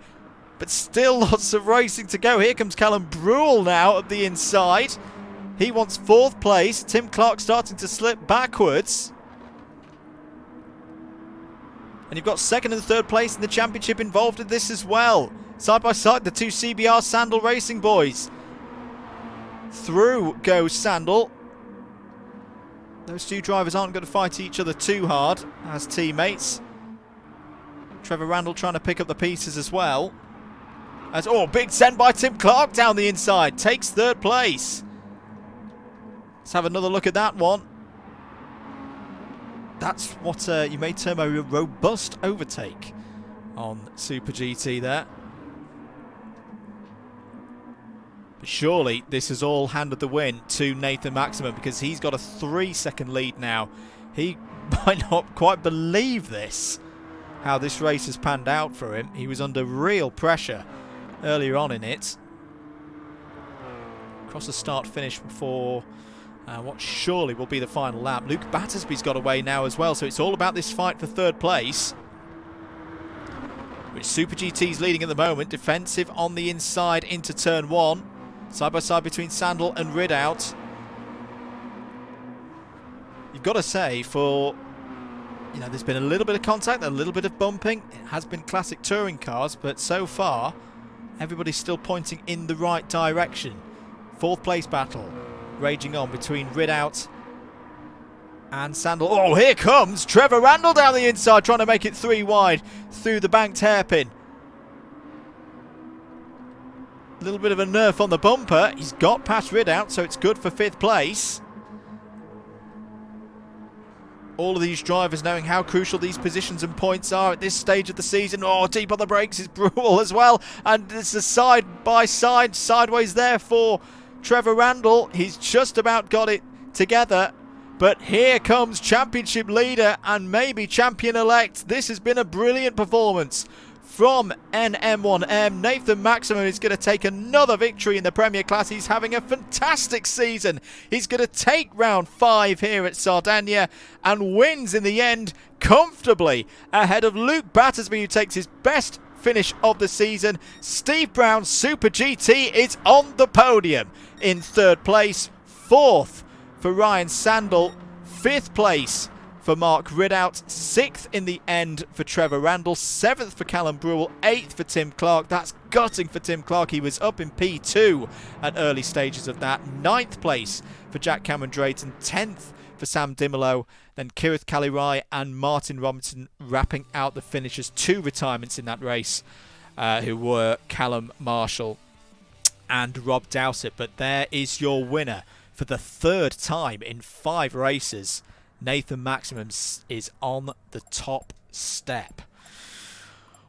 But still lots of racing to go. Here comes Callum Brewell now at the inside. He wants 4th place. Tim Clark starting to slip backwards. And you've got 2nd and 3rd place in the championship involved in this as well. Side by side, the 2 CBR Sandall Racing boys. Through goes Sandall. Those 2 drivers aren't going to fight each other too hard as teammates. Trevor Randall trying to pick up the pieces as well. As, oh, big send by Tim Clark down the inside. Takes 3rd place. Let's have another look at that one. That's what you may term a robust overtake on Super GT there. But surely this has all handed the win to Nathan Maximin, because he's got a 3-second lead now. He might not quite believe this, how this race has panned out for him. He was under real pressure earlier on in it. Across the start-finish before what surely will be the final lap. Luke Battersby's got away now as well, so it's all about this fight for 3rd place, which Super GT's leading at the moment. Defensive on the inside into turn 1. Side by side between Sandall and Ridout. You've got to say, for, you know, there's been a little bit of contact, a little bit of bumping. It has been classic touring cars, but so far everybody's still pointing in the right direction. 4th place battle raging on between Ridout and Sandall. Oh, here comes Trevor Randall down the inside, trying to make it 3 wide through the banked hairpin. A little bit of a nerf on the bumper. He's got past Ridout, so it's good for 5th place. All of these drivers knowing how crucial these positions and points are at this stage of the season. Oh, deep on the brakes is Brewell as well. And it's a side-by-side, sideways there for Trevor Randall. He's just about got it together. But here comes championship leader and maybe champion-elect. This has been a brilliant performance from NM1M. Nathan Maximin is going to take another victory in the Premier Class. He's having a fantastic season. He's going to take round 5 here at Sardinia and wins in the end comfortably ahead of Luke Battersby, who takes his best finish of the season. Steve Brown's Super GT is on the podium in 3rd place. 4th for Ryan Sandall. 5th place for Mark Ridout. 6th in the end for Trevor Randall. 7th for Callum Brewell. 8th for Tim Clark. That's gutting for Tim Clark. He was up in P2 at early stages of that. 9th place for Jack Cameron-Drayton. 10th for Sam Dimelow. Then Kirith Kalirai and Martin Robinson wrapping out the finishers. 2 retirements in that race, who were Callum Marshall and Rob Dowsett. But there is your winner for the 3rd time in 5 races. Nathan Maximum is on the top step.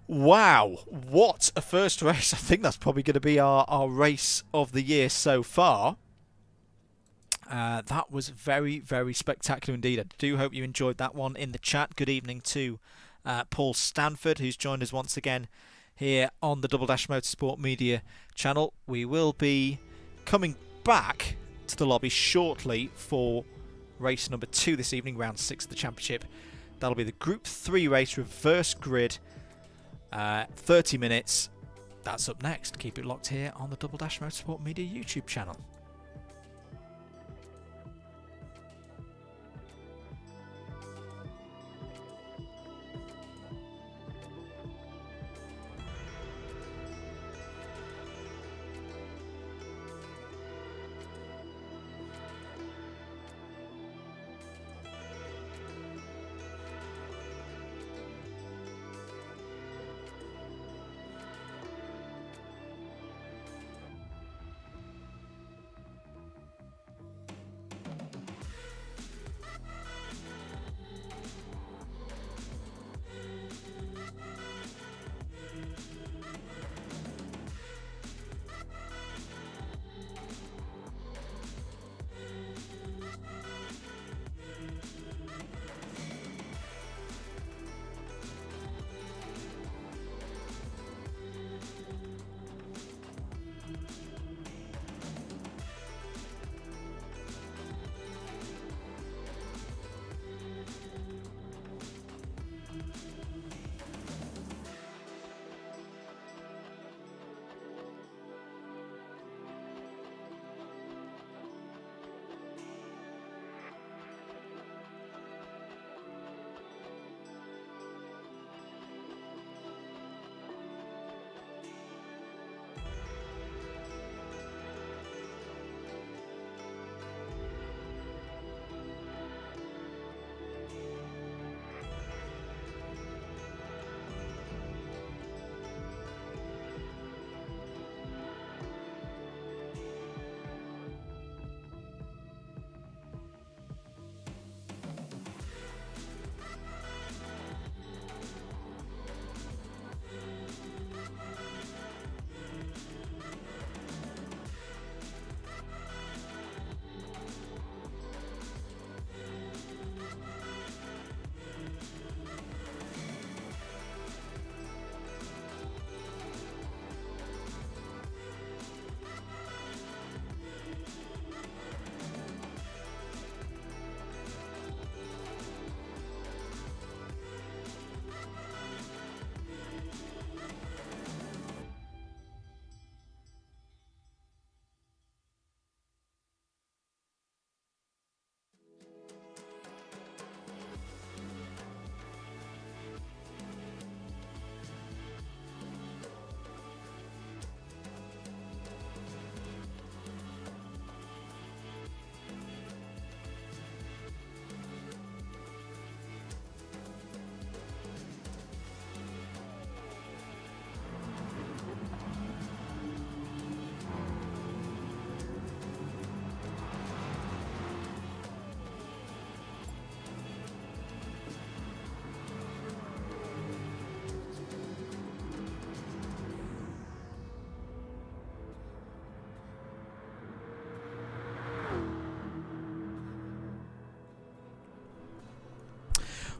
Wow, what a first race. I think that's probably going to be our race of the year so far. That was very, very spectacular indeed. I do hope you enjoyed that one in the chat. Good evening to Paul Stanford, who's joined us once again here on the Double Dash Motorsport Media channel. We will be coming back to the lobby shortly for race number 2 this evening, round 6 of the championship. That'll be the Group 3 race, reverse grid, 30 minutes. That's up next. Keep it locked here on the Double Dash Motorsport Media YouTube channel.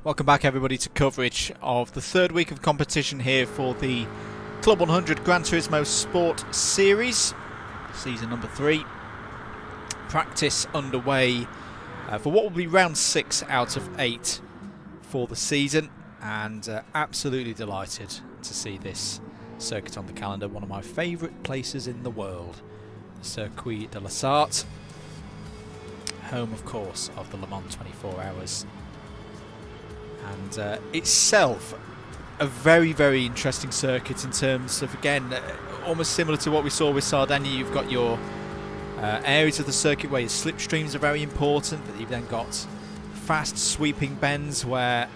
Welcome back everybody to coverage of the third week of competition here for the Club 100 Gran Turismo Sport Series, season number 3. Practice underway for what will be round 6 out of 8 for the season, and absolutely delighted to see this circuit on the calendar. One of my favourite places in the world, the Circuit de la Sarte, home of course of the Le Mans 24 Hours. And itself a very, very interesting circuit in terms of, again, almost similar to what we saw with Sardinia. You've got your areas of the circuit where your slipstreams are very important, but you've then got fast sweeping bends where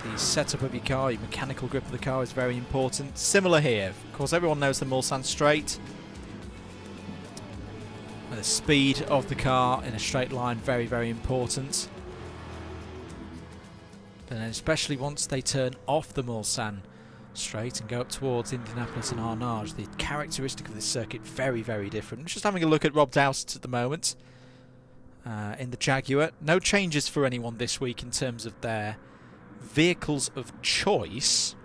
the setup of your car, your mechanical grip of the car is very important. Similar here. Of course, everyone knows the Mulsanne straight. And the speed of the car in a straight line, very, very important. But then especially once they turn off the Mulsanne straight and go up towards Indianapolis and Arnage, the characteristic of this circuit very, very different. Just having a look at Rob Dowsett at the moment in the Jaguar. No changes for anyone this week in terms of their vehicles of choice.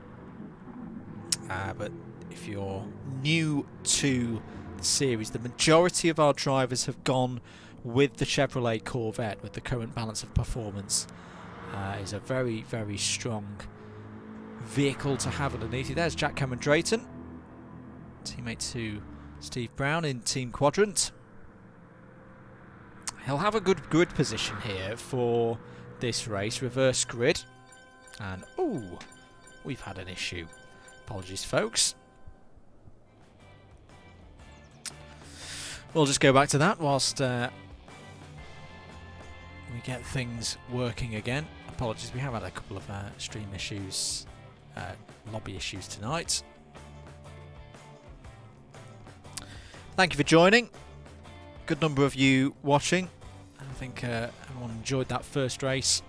But if you're new to the series, the majority of our drivers have gone with the Chevrolet Corvette with the current balance of performance. Is a very, very strong vehicle to have underneath you. There's Jack Cameron-Drayton, teammate to Steve Brown in Team Quadrant. He'll have a good grid position here for this race. Reverse grid. And, ooh, we've had an issue. Apologies, folks. We'll just go back to that whilst we get things working again. Apologies, we have had a couple of stream issues, lobby issues tonight. Thank you for joining. Good number of you watching. I think everyone enjoyed that first race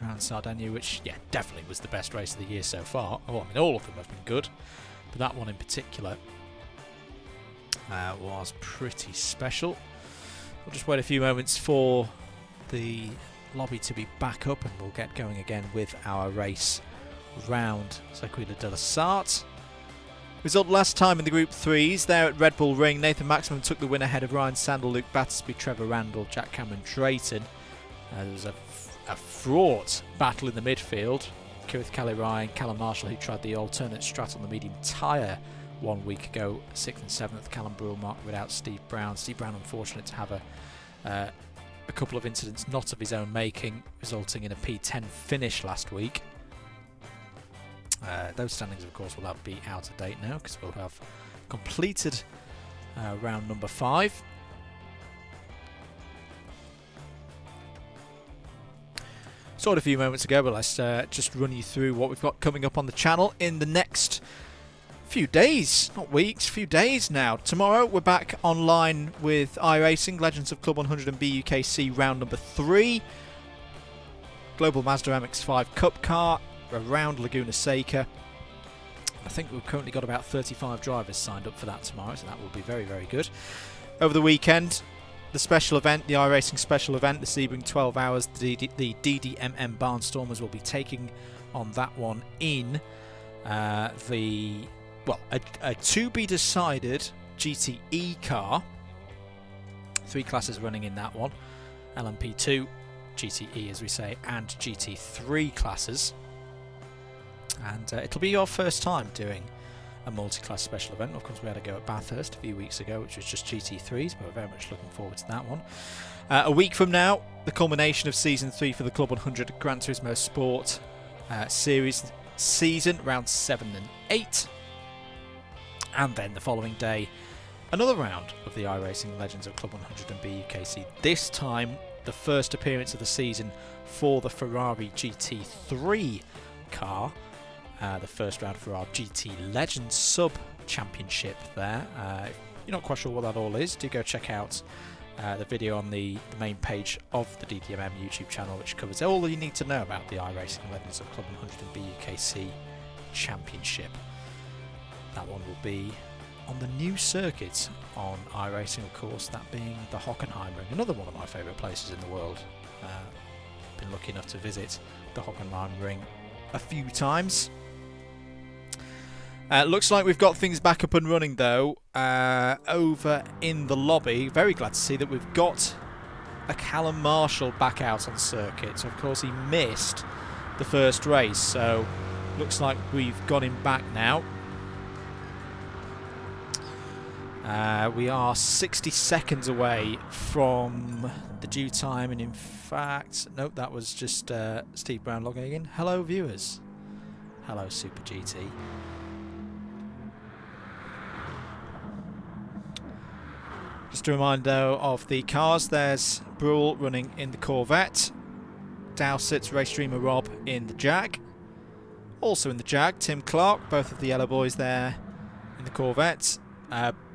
around Sardinia, which, yeah, definitely was the best race of the year so far. Oh, I mean, all of them have been good, but that one in particular was pretty special. We'll just wait a few moments for the lobby to be back up and we'll get going again with our race round Circuit de la Sarte. Result last time in the Group 3s there at Red Bull Ring. Nathan Maximin took the win ahead of Ryan Sandall, Luke Battersby, Trevor Randall, Jack Cameron-Drayton. There was a fraught battle in the midfield. Kirith Kelly Ryan, Callum Marshall, who tried the alternate strat on the medium tyre 1 week ago, 6th and 7th. Callum Brewell marked without Steve Brown. Steve Brown unfortunate to have a couple of incidents not of his own making, resulting in a P10 finish last week. Those standings, of course, will be out of date now because we'll have completed round number 5. Saw it a few moments ago, but let's just run you through what we've got coming up on the channel in the next few days, not weeks, few days now. Tomorrow we're back online with iRacing, Legends of Club 100 and BUKC round number 3. Global Mazda MX-5 Cup car around Laguna Seca. I think we've currently got about 35 drivers signed up for that tomorrow, so that will be very, very good. Over the weekend, the special event, the iRacing special event, the Sebring 12 Hours, the DDMM Barnstormers will be taking on that one in a to-be-decided GTE car. 3 classes running in that one. LMP2, GTE as we say, and GT3 classes. And it'll be your first time doing a multi-class special event. Of course, we had a go at Bathurst a few weeks ago, which was just GT3s, but we're very much looking forward to that one. A week from now, the culmination of Season 3 for the Club 100 Gran Turismo Sport Series season, rounds 7 and 8. And then the following day, another round of the iRacing Legends of Club 100 and BUKC. This time, the first appearance of the season for the Ferrari GT3 car. The first round for our GT Legends Sub Championship there. If you're not quite sure what that all is, do go check out the video on the main page of the DDMM YouTube channel, which covers all you need to know about the iRacing Legends of Club 100 and BUKC Championship. That one will be on the new circuit on iRacing, of course, that being the Hockenheimring, another one of my favourite places in the world. Been lucky enough to visit the Hockenheim ring a few times. Looks like we've got things back up and running though over in the lobby. Very glad to see that we've got a Callum Marshall back out on circuit. So of course he missed the first race, so looks like we've got him back now. We are 60 seconds away from the due time, and in fact, nope, that was just Steve Brown logging in. Hello viewers. Hello Super GT. Just a reminder of the cars. There's Brewell running in the Corvette. Dowsett's Race Dreamer Rob in the Jag. Also in the Jag, Tim Clark, both of the yellow boys there in the Corvette.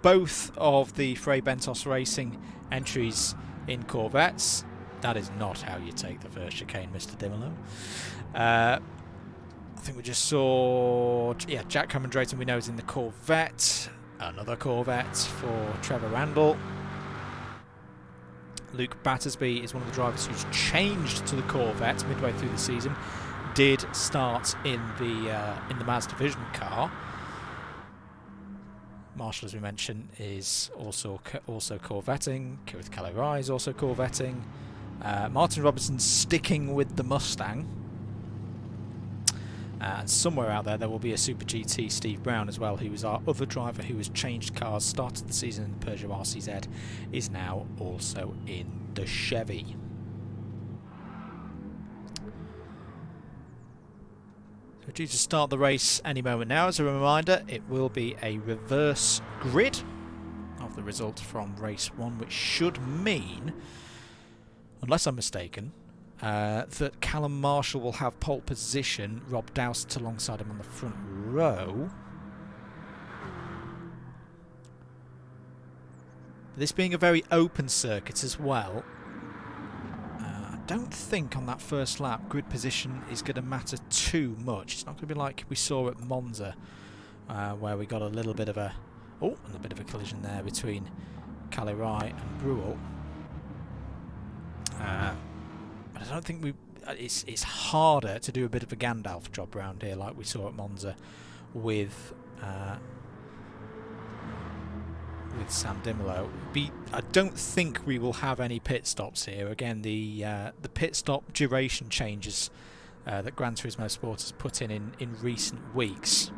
Both of the Frey Bentos Racing entries in Corvettes. That is not how you take the first chicane, Mr. Dimelow. I think we just saw, yeah, Jack Cameron-Drayton we know is in the Corvette. Another Corvette for Trevor Randall. Luke Battersby is one of the drivers who's changed to the Corvette midway through the season. Did start in the Mazda Vision car. Marshall, as we mentioned, is also Corvetting. Kieran Calais is also Corvetting. Martin Robertson sticking with the Mustang. And somewhere out there will be a Super GT Steve Brown as well, who is our other driver who has changed cars, started the season in the Peugeot RCZ, is now also in the Chevy. So due to start the race any moment now. As a reminder, it will be a reverse grid of the result from race 1, which should mean, unless I'm mistaken, that Callum Marshall will have pole position, Rob Dowsett alongside him on the front row. This being a very open circuit as well, I don't think on that first lap grid position is going to matter too much. It's not going to be like we saw at Monza, where we got a little bit of a collision there between Calais and Brewell. But I don't think it's harder to do a bit of a Gandalf job round here like we saw at Monza with Sam Dimelow. I don't think we will have any pit stops here. Again, the pit stop duration changes that Gran Turismo Sport has put in recent weeks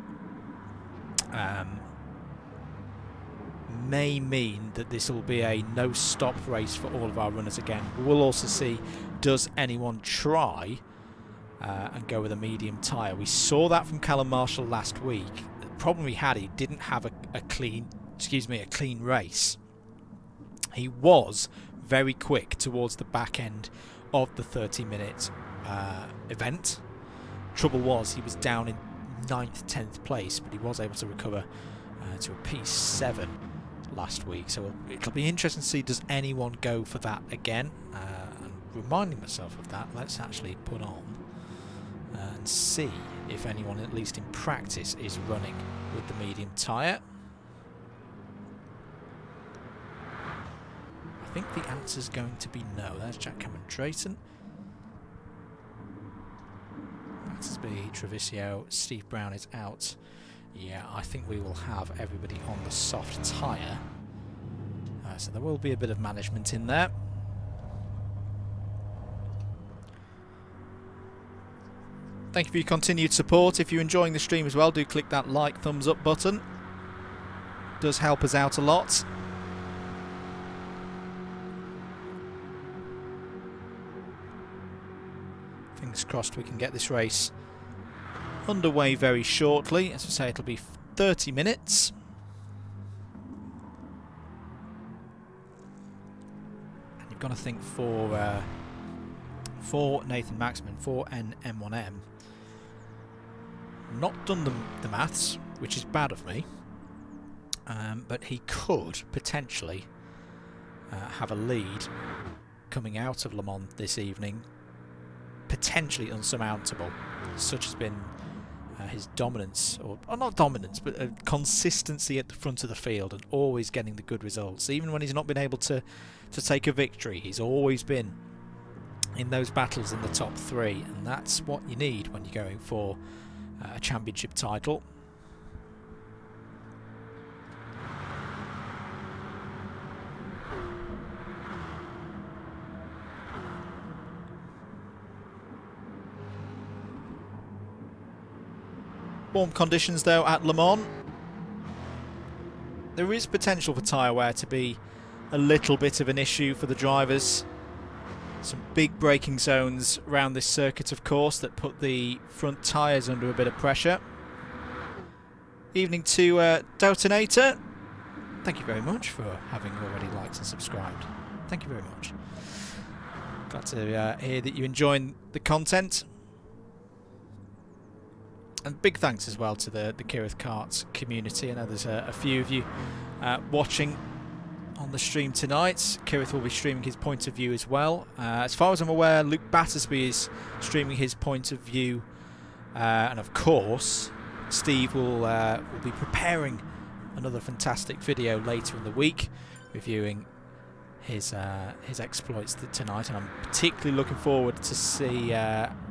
may mean that this will be a no-stop race for all of our runners again. We'll also see, does anyone try and go with a medium tyre? We saw that from Callum Marshall last week. The problem he had, he didn't have a clean race. He was very quick towards the back end of the 30-minute event. Trouble was, he was down in 9th, 10th place, but he was able to recover to a P7 last week. So it'll be interesting to see, does anyone go for that again? And reminding myself of that, let's actually put on and see if anyone, at least in practice, is running with the medium tyre. I think the answer's going to be no. There's Jack Cameron-Drayton. Battersby, Trevisio, Steve Brown is out. Yeah, I think we will have everybody on the soft tyre. So there will be a bit of management in there. Thank you for your continued support. If you're enjoying the stream as well, do click that like, thumbs up button. It does help us out a lot. Fingers crossed we can get this race underway very shortly. As I say, it'll be 30 minutes. And you've got to think for Nathan Maximin, for M1M, not done the maths, which is bad of me, but he could potentially have a lead coming out of Le Mans this evening, potentially unsurmountable. Such has been his dominance, or not dominance, but consistency at the front of the field and always getting the good results. Even when he's not been able to take a victory, he's always been in those battles in the top 3, and that's what you need when you're going for a championship title. Warm conditions though at Le Mans. There is potential for tyre wear to be a little bit of an issue for the drivers. Some big braking zones around this circuit, of course, that put the front tyres under a bit of pressure. Evening to Dotonator. Thank you very much for having already liked and subscribed. Thank you very much. Glad to hear that you're enjoying the content. And big thanks as well to the Kirith Karts community. I know there's a few of you watching on the stream tonight. Kirith will be streaming his point of view as well. As far as I'm aware, Luke Battersby is streaming his point of view. And of course, Steve will be preparing another fantastic video later in the week, reviewing his exploits tonight. And I'm particularly looking forward to see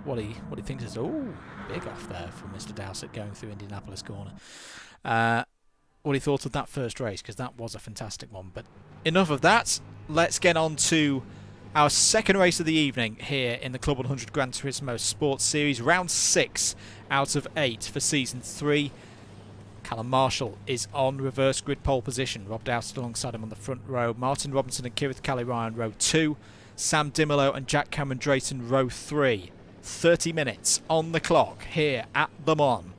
what he thinks is... Ooh, big off there from Mr. Dowsett going through Indianapolis corner. What he thought of that first race, because that was a fantastic one. But enough of that. Let's get on to our second race of the evening here in the Club 100 Gran Turismo Sports Series. Round 6 out of 8 for Season 3. Callum Marshall is on reverse grid pole position. Rob Dowsett alongside him on the front row. Martin Robinson and Kirith Callie-Ryan row 2. Sam Dimelow and Jack Cameron-Drayton row 3. 30 minutes on the clock here at Le Mans.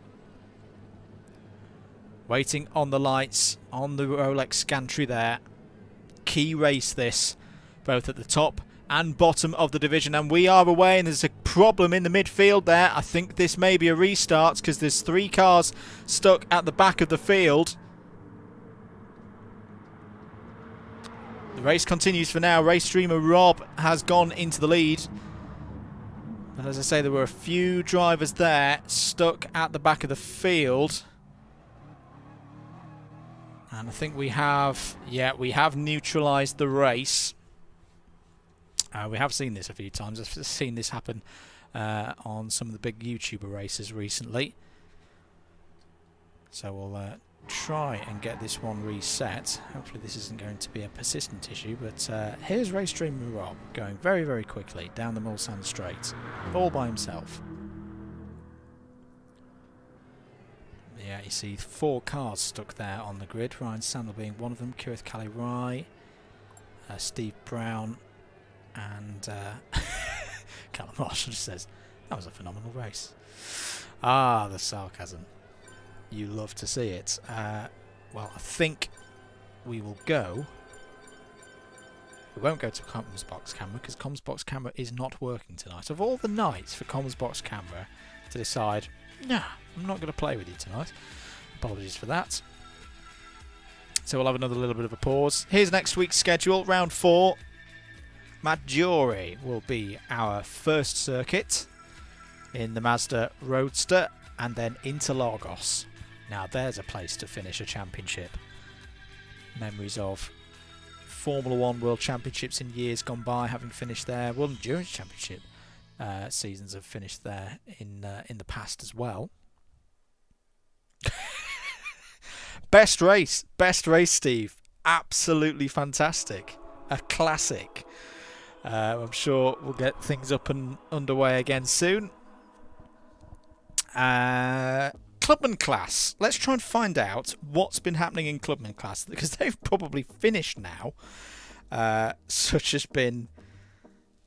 Waiting on the lights on the Rolex gantry there. Key race this, both at the top and bottom of the division. And we are away, and there's a problem in the midfield there. I think this may be a restart because there's 3 cars stuck at the back of the field. The race continues for now. Race streamer Rob has gone into the lead. But as I say, there were a few drivers there stuck at the back of the field. And I think we have neutralised the race. We have seen this a few times. I've seen this happen on some of the big YouTuber races recently. So we'll try and get this one reset. Hopefully this isn't going to be a persistent issue. But here's race streamer Rob going very, very quickly down the Mulsanne Straight, all by himself. Yeah, you see 4 cars stuck there on the grid. Ryan Sandall being one of them. Kirith Callie-Ryan, Steve Brown, and Callum Marshall just says, that was a phenomenal race. Ah, the sarcasm. You love to see it. Well, I think we will go. We won't go to Comms Box Camera because Comms Box Camera is not working tonight. Of all the nights for Comms Box Camera to decide, nah, I'm not going to play with you tonight. Apologies for that. So we'll have another little bit of a pause. Here's next week's schedule. Round 4. Maggiore will be our first circuit in the Mazda Roadster, and then Interlagos. Now there's a place to finish a championship. Memories of Formula 1 World Championships in years gone by, having finished there. World Endurance Championship seasons have finished there in the past as well. Best race, Steve. Absolutely fantastic. A classic. I'm sure we'll get things up and underway again soon. Clubman Class. Let's try and find out what's been happening in Clubman Class, because they've probably finished now. Such has been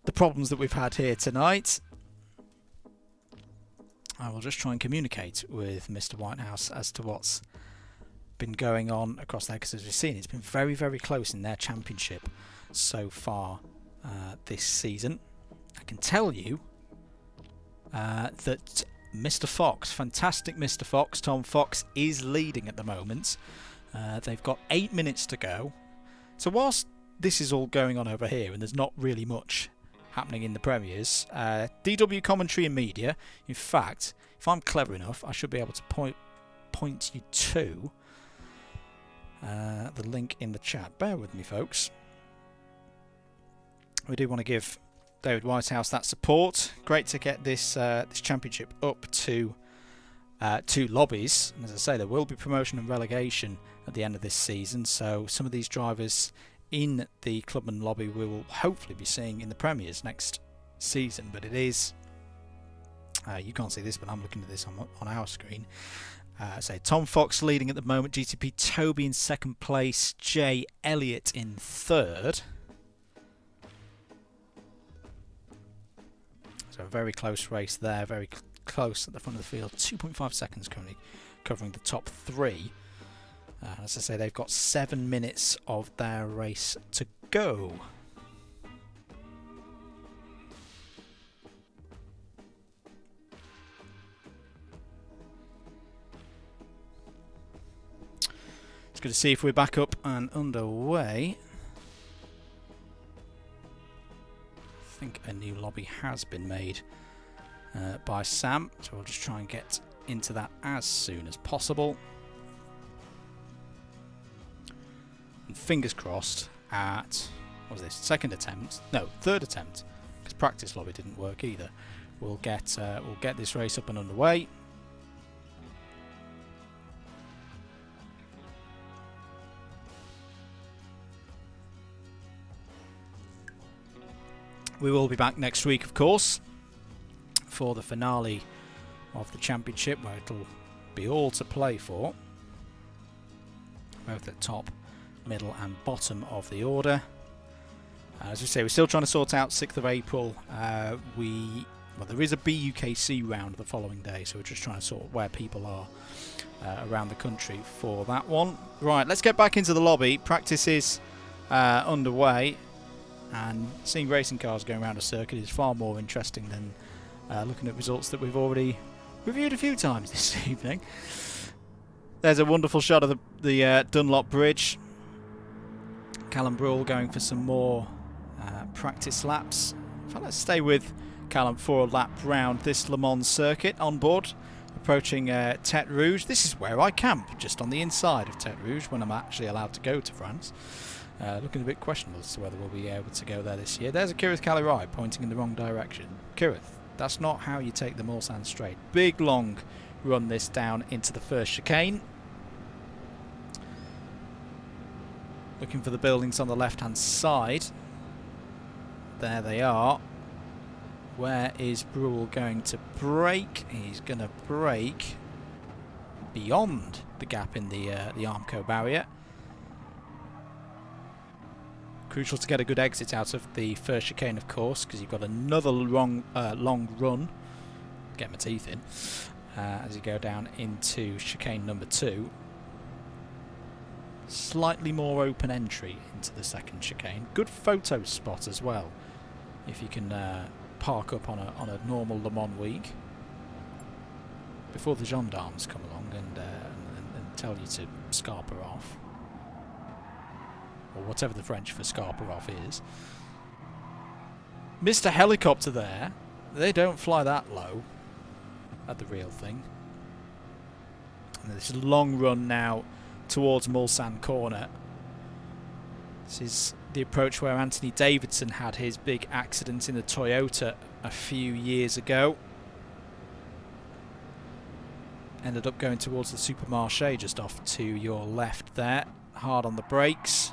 the problems that we've had here tonight. I will just try and communicate with Mr. Whitehouse as to what's been going on across there, because as we've seen, it's been very, very close in their championship so far this season. I can tell you that Mr. Fox, fantastic Mr. Fox, Tom Fox, is leading at the moment. They've got 8 minutes to go. So whilst this is all going on over here and there's not really much happening in the premieres, DW Commentary and Media, in fact, if I'm clever enough, I should be able to point you to the link in the chat. Bear with me, folks. We do want to give David Whitehouse that support. Great to get this this championship up to 2 lobbies. And as I say, there will be promotion and relegation at the end of this season, so some of these drivers in the Clubman lobby we will hopefully be seeing in the Premiers next season. But it is, you can't see this, but I'm looking at this on our screen. So Tom Fox leading at the moment, GTP Toby in second place, Jay Elliott in third. So a very close race there, very close at the front of the field. 2.5 seconds currently covering the top 3. As I say, they've got 7 minutes of their race to go. It's good to see if we're back up and underway. I think a new lobby has been made by Sam, so we'll just try and get into that as soon as possible. And fingers crossed at, what was this, third attempt, because practice lobby didn't work either. We'll get this race up and underway. We will be back next week, of course, for the finale of the championship, where it'll be all to play for, both at top, middle and bottom of the order. As we say, we're still trying to sort out 6th of April. There is a BUKC round the following day, so we're just trying to sort where people are around the country for that one. Right, let's get back into the lobby. Practice is underway, and seeing racing cars going around a circuit is far more interesting than looking at results that we've already reviewed a few times this evening. There's a wonderful shot of the Dunlop Bridge. Callum Brewell going for some more practice laps. In fact, let's stay with Callum for a lap round this Le Mans circuit on board, approaching Tête Rouge. This is where I camp, just on the inside of Tête Rouge when I'm actually allowed to go to France. Looking a bit questionable as to whether we'll be able to go there this year. There's a Kirith Calirai pointing in the wrong direction. Kirith, that's not how you take the Mulsanne straight. Big long run this down into the first chicane. Looking for the buildings on the left hand side. There they are. Where is Brewell going to brake? He's going to brake beyond the gap in the Armco barrier. Crucial to get a good exit out of the first chicane, of course, because you've got another long run. Get my teeth in as you go down into chicane number 2. Slightly more open entry into the second chicane. Good photo spot as well, if you can park up on a normal Le Mans week before the gendarmes come along and tell you to scarper off, or whatever the French for scarper off is. Mr. Helicopter there. They don't fly that low at the real thing. And this long run now towards Mulsanne Corner. This is the approach where Anthony Davidson had his big accident in the Toyota a few years ago. Ended up going towards the Supermarché just off to your left there. Hard on the brakes.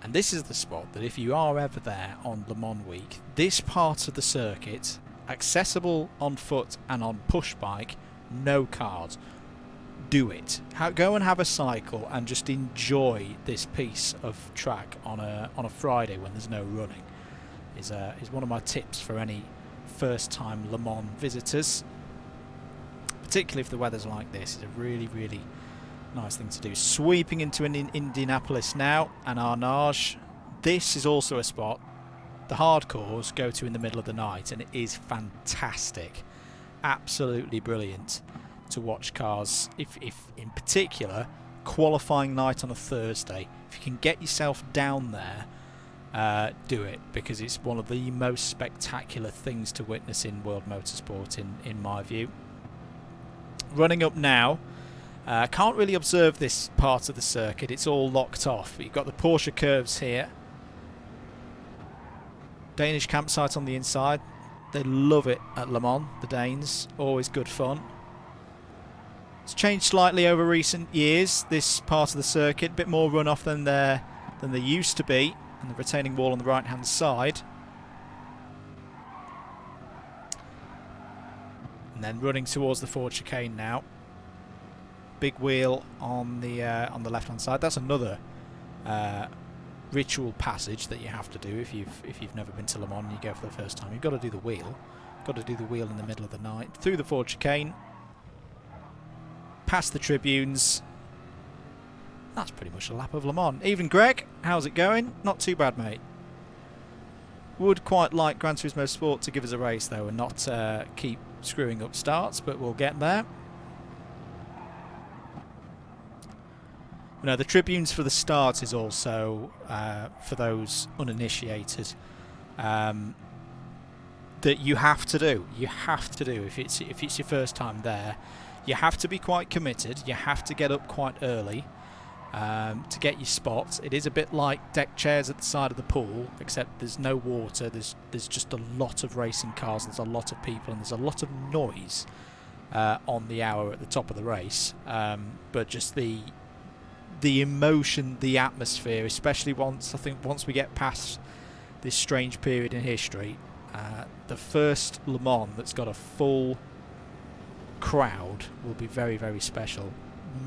And this is the spot that if you are ever there on Le Mans week, this part of the circuit, accessible on foot and on push bike, no cars. Do it. Go and have a cycle and just enjoy this piece of track on a Friday when there's no running. Is one of my tips for any first-time Le Mans visitors. Particularly if the weather's like this, it's a really, really nice thing to do. Sweeping into Indianapolis now, and Arnage. This is also a spot the hardcores go to in the middle of the night, and it is fantastic. Absolutely brilliant to watch cars, if in particular qualifying night on a Thursday. If you can get yourself down there, do it, because it's one of the most spectacular things to witness in world motorsport in my view. Running up now, can't really observe this part of the circuit, it's all locked off, but you've got the Porsche curves here. Danish campsite on the inside. They love it at Le Mans, the Danes. Always good fun. It's changed slightly over recent years, this part of the circuit. A bit more runoff than there used to be. And the retaining wall on the right-hand side. And then running towards the forward chicane now. Big wheel on the left-hand side. That's another ritual passage that you have to do if you've never been to Le Mans and you go for the first time. You've got to do the wheel. Got to do the wheel in the middle of the night. Through the forward chicane. Past the tribunes. That's pretty much a lap of Le Mans. Even Greg, how's it going? Not too bad, mate. Would quite like Gran Turismo Sport to give us a race, though, and not keep screwing up starts, but we'll get there. No, the tribunes for the start is also, for those uninitiated, that you have to do. You have to do if it's your first time there. You have to be quite committed. You have to get up quite early to get your spots. It is a bit like deck chairs at the side of the pool, except there's no water. There's just a lot of racing cars. There's a lot of people, and there's a lot of noise on the hour at the top of the race. But just the emotion, the atmosphere, especially once we get past this strange period in history, the first Le Mans that's got a full crowd will be very, very special.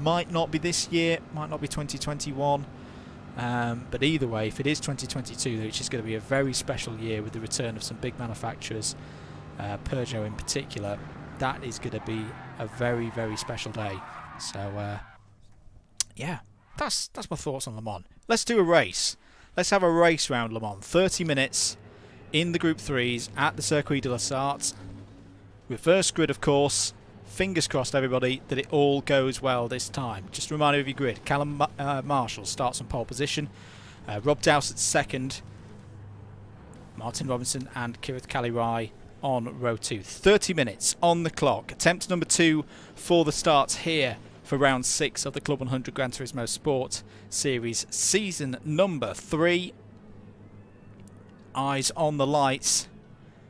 Might not be this year, might not be 2021, but either way, if it is 2022, which is going to be a very special year with the return of some big manufacturers, Peugeot in particular, that is going to be a very, very special day. So yeah, that's my thoughts on Le Mans. Let's do a race. Let's have a race round Le Mans. 30 minutes in the Group 3s at the Circuit de la Sarthe. Reverse grid, of course. Fingers crossed, everybody, that it all goes well this time. Just a reminder of your grid. Callum Marshall starts on pole position. Rob Dowse at second. Martin Robinson and Kirith Kalirai on row 2. 30 minutes on the clock. Attempt number 2 for the starts here for round 6 of the Club 100 Gran Turismo Sport Series season number 3. Eyes on the lights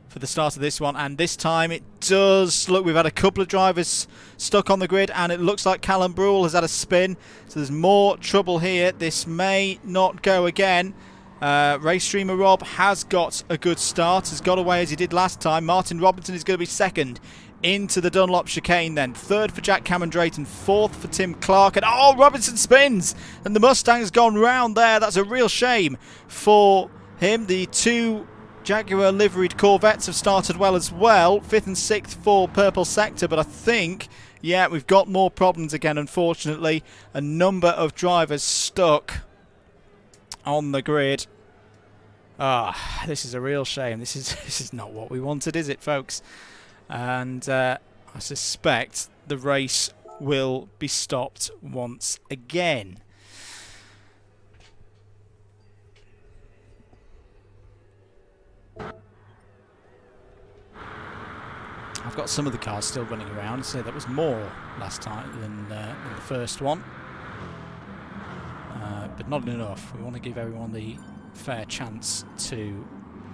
for the start of this one, and this time it does look, we've had a couple of drivers stuck on the grid, and it looks like Callum Brewell has had a spin, so there's more trouble here. This may not go again. Race streamer Rob has got a good start, has got away as he did last time. Martin Robinson is going to be second into the Dunlop chicane then. Third for Jack Cameron-Drayton, fourth for Tim Clark, and oh, Robinson spins, and the Mustang's gone round there. That's a real shame for him. The two Jaguar liveried Corvettes have started well as well. 5th and 6th for Purple Sector, but I think, yeah, we've got more problems again, unfortunately. A number of drivers stuck on the grid. Ah, this is a real shame. This is not what we wanted, is it, folks? And I suspect the race will be stopped once again. I've got some of the cars still running around, so that was more last time than the first one. But not enough. We want to give everyone the fair chance to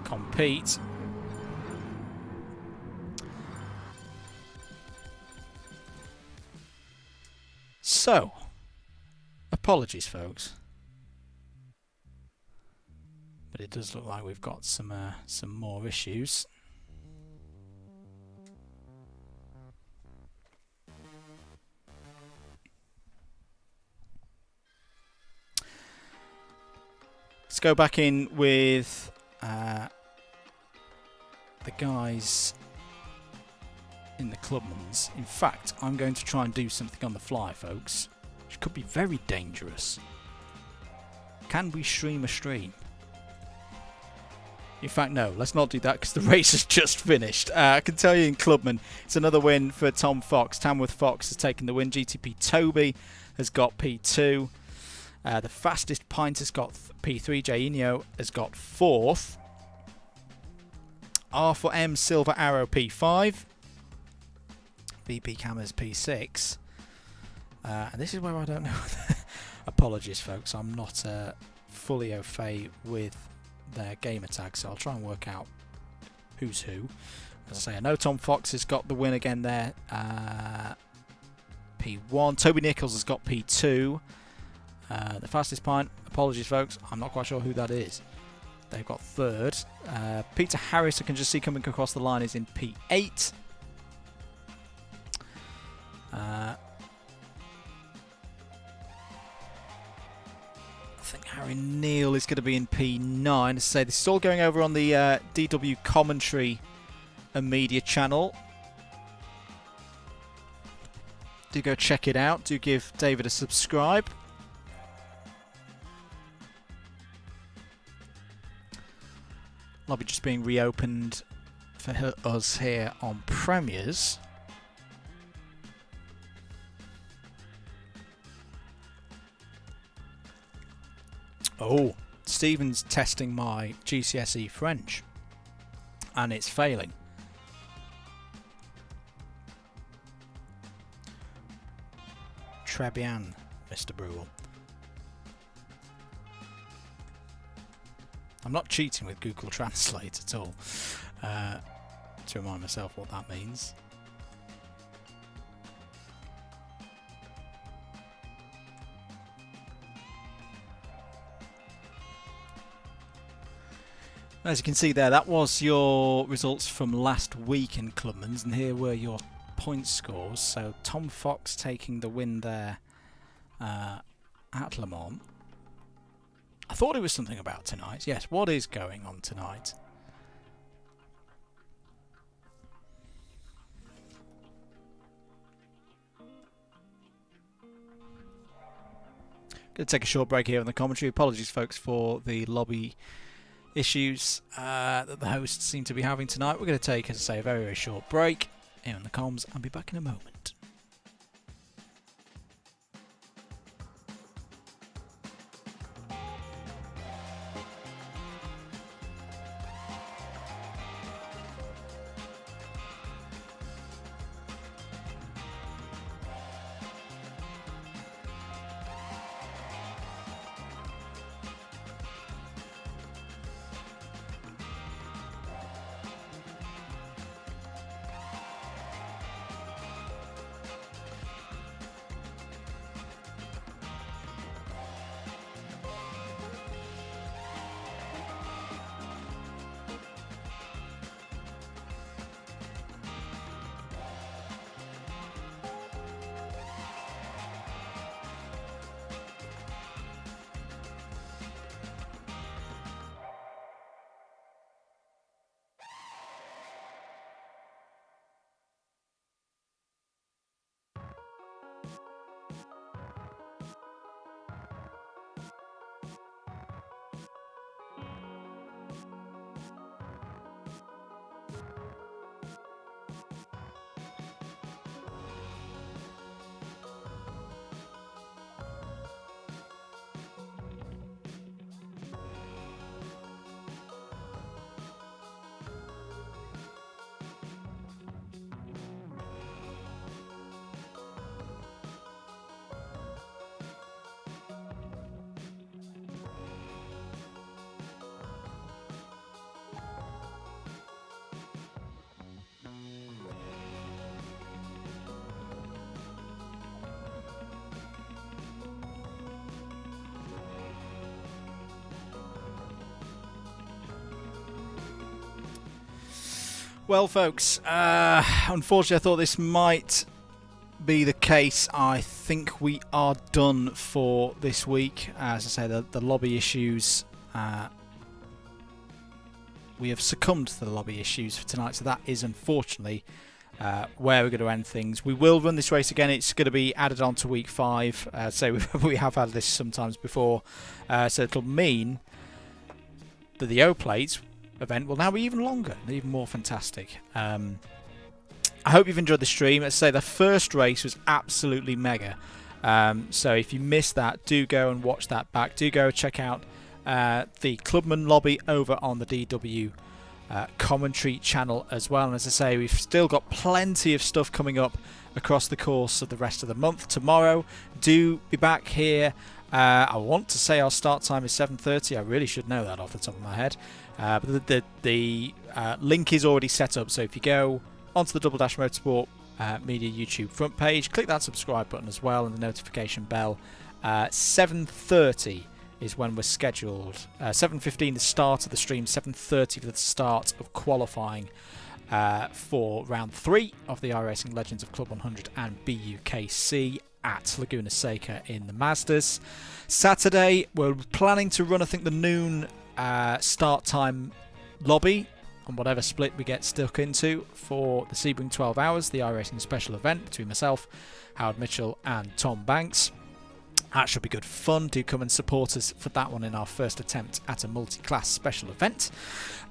compete. So, apologies, folks. But it does look like we've got some more issues. Let's go back in with the guys in the Clubmans. In fact, I'm going to try and do something on the fly, folks, which could be very dangerous. Can we stream a stream? In fact, no, let's not do that because the race has just finished. I can tell you in Clubman, it's another win for Tom Fox. Tamworth Fox has taken the win. GTP Toby has got P2. The fastest Pint has got P3. Jainio has got 4th. R4M Silver Arrow P5. VP Cameras P6. And this is where I don't know. Apologies, folks. I'm not fully au fait with their gamer tag, so I'll try and work out who's who. As I say, I know Tom Fox has got the win again there. P1. Toby Nichols has got P2. The fastest pint, apologies folks, I'm not quite sure who that is. They've got third. Peter Harris, I can just see coming across the line, is in P8. I think Harry Neal is going to be in P9. As I say, this is all going over on the DW commentary and media channel. Do go check it out. Do give David a subscribe. Lobby just being reopened for us here on Premiers. Oh, Stephen's testing my GCSE French, and it's failing. Très bien, Mr. Brewell. I'm not cheating with Google Translate at all, to remind myself what that means. As you can see there, that was your results from last week in Clubman's, and here were your point scores. So Tom Fox taking the win there at Le Mans. I thought it was something about tonight. Yes, what is going on tonight? Going to take a short break here on the commentary. Apologies, folks, for the lobby issues that the hosts seem to be having tonight. We're going to take, as I say, a very, very short break here on the comms. I'll be back in a moment. Well, folks, unfortunately I thought this might be the case. I think we are done for this week. As I say, the lobby issues, we have succumbed to the lobby issues for tonight, so that is unfortunately where we're going to end things. We will run this race again. It's going to be added on to week 5. So we have had this sometimes before, so it'll mean that the O-Plates event will now be even longer and even more fantastic. I hope you've enjoyed the stream. Let's say the first race was absolutely mega. So if you missed that, do go and watch that back. Do go check out the Clubman lobby over on the DW commentary channel as well. And as I say, we've still got plenty of stuff coming up across the course of the rest of the month. Tomorrow, do be back here I want to say our start time is 7:30. I really should know that off the top of my head. But the link is already set up, so if you go onto the Double Dash Motorsport Media YouTube front page, click that subscribe button as well and the notification bell. 7:30 is when we're scheduled. 7:15 the start of the stream, 7:30 for the start of qualifying for round 3 of the iRacing Legends of Club 100 and BUKC at Laguna Seca in the Mazdas. Saturday, we're planning to run, I think, the noon start time lobby on whatever split we get stuck into for the Sebring 12 Hours, the iRacing special event between myself, Howard Mitchell and Tom Banks. That should be good fun. Do come and support us for that one in our first attempt at a multi-class special event.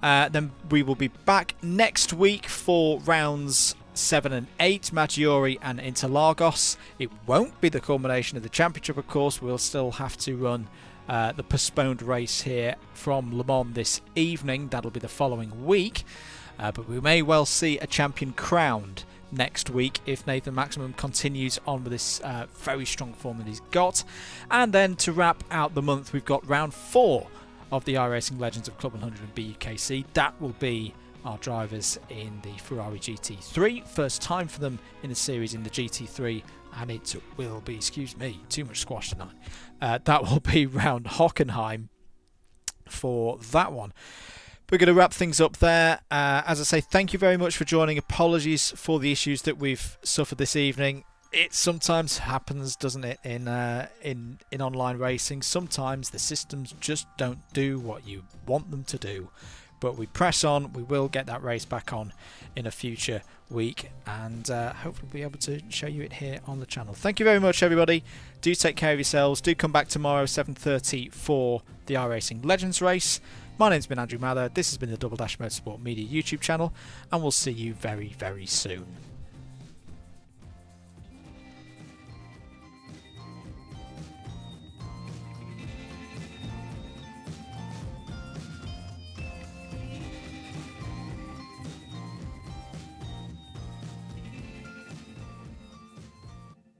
Then we will be back next week for rounds 7 and 8, Maggiore and Interlagos. It won't be the culmination of the championship, of course. We'll still have to run the postponed race here from Le Mans this evening. That'll be the following week. But we may well see a champion crowned next week if Nathan Maximin continues on with this very strong form that he's got. And then to wrap out the month, we've got round 4 of the iRacing Legends of Club 100 and BUKC. That will be our drivers in the Ferrari GT3. First time for them in the series in the GT3, and it will be, excuse me, too much squash tonight. That will be round Hockenheim for that one. We're going to wrap things up there. As I say, thank you very much for joining. Apologies for the issues that we've suffered this evening. It sometimes happens, doesn't it, in online racing. Sometimes the systems just don't do what you want them to do. But we press on. We will get that race back on in a future week, and hopefully we'll be able to show you it here on the channel. Thank you very much, everybody. Do take care of yourselves. Do come back tomorrow, 7:30, for the iRacing Legends race. My name's been Andrew Mather. This has been the Double Dash Motorsport Media YouTube channel, and we'll see you very, very soon.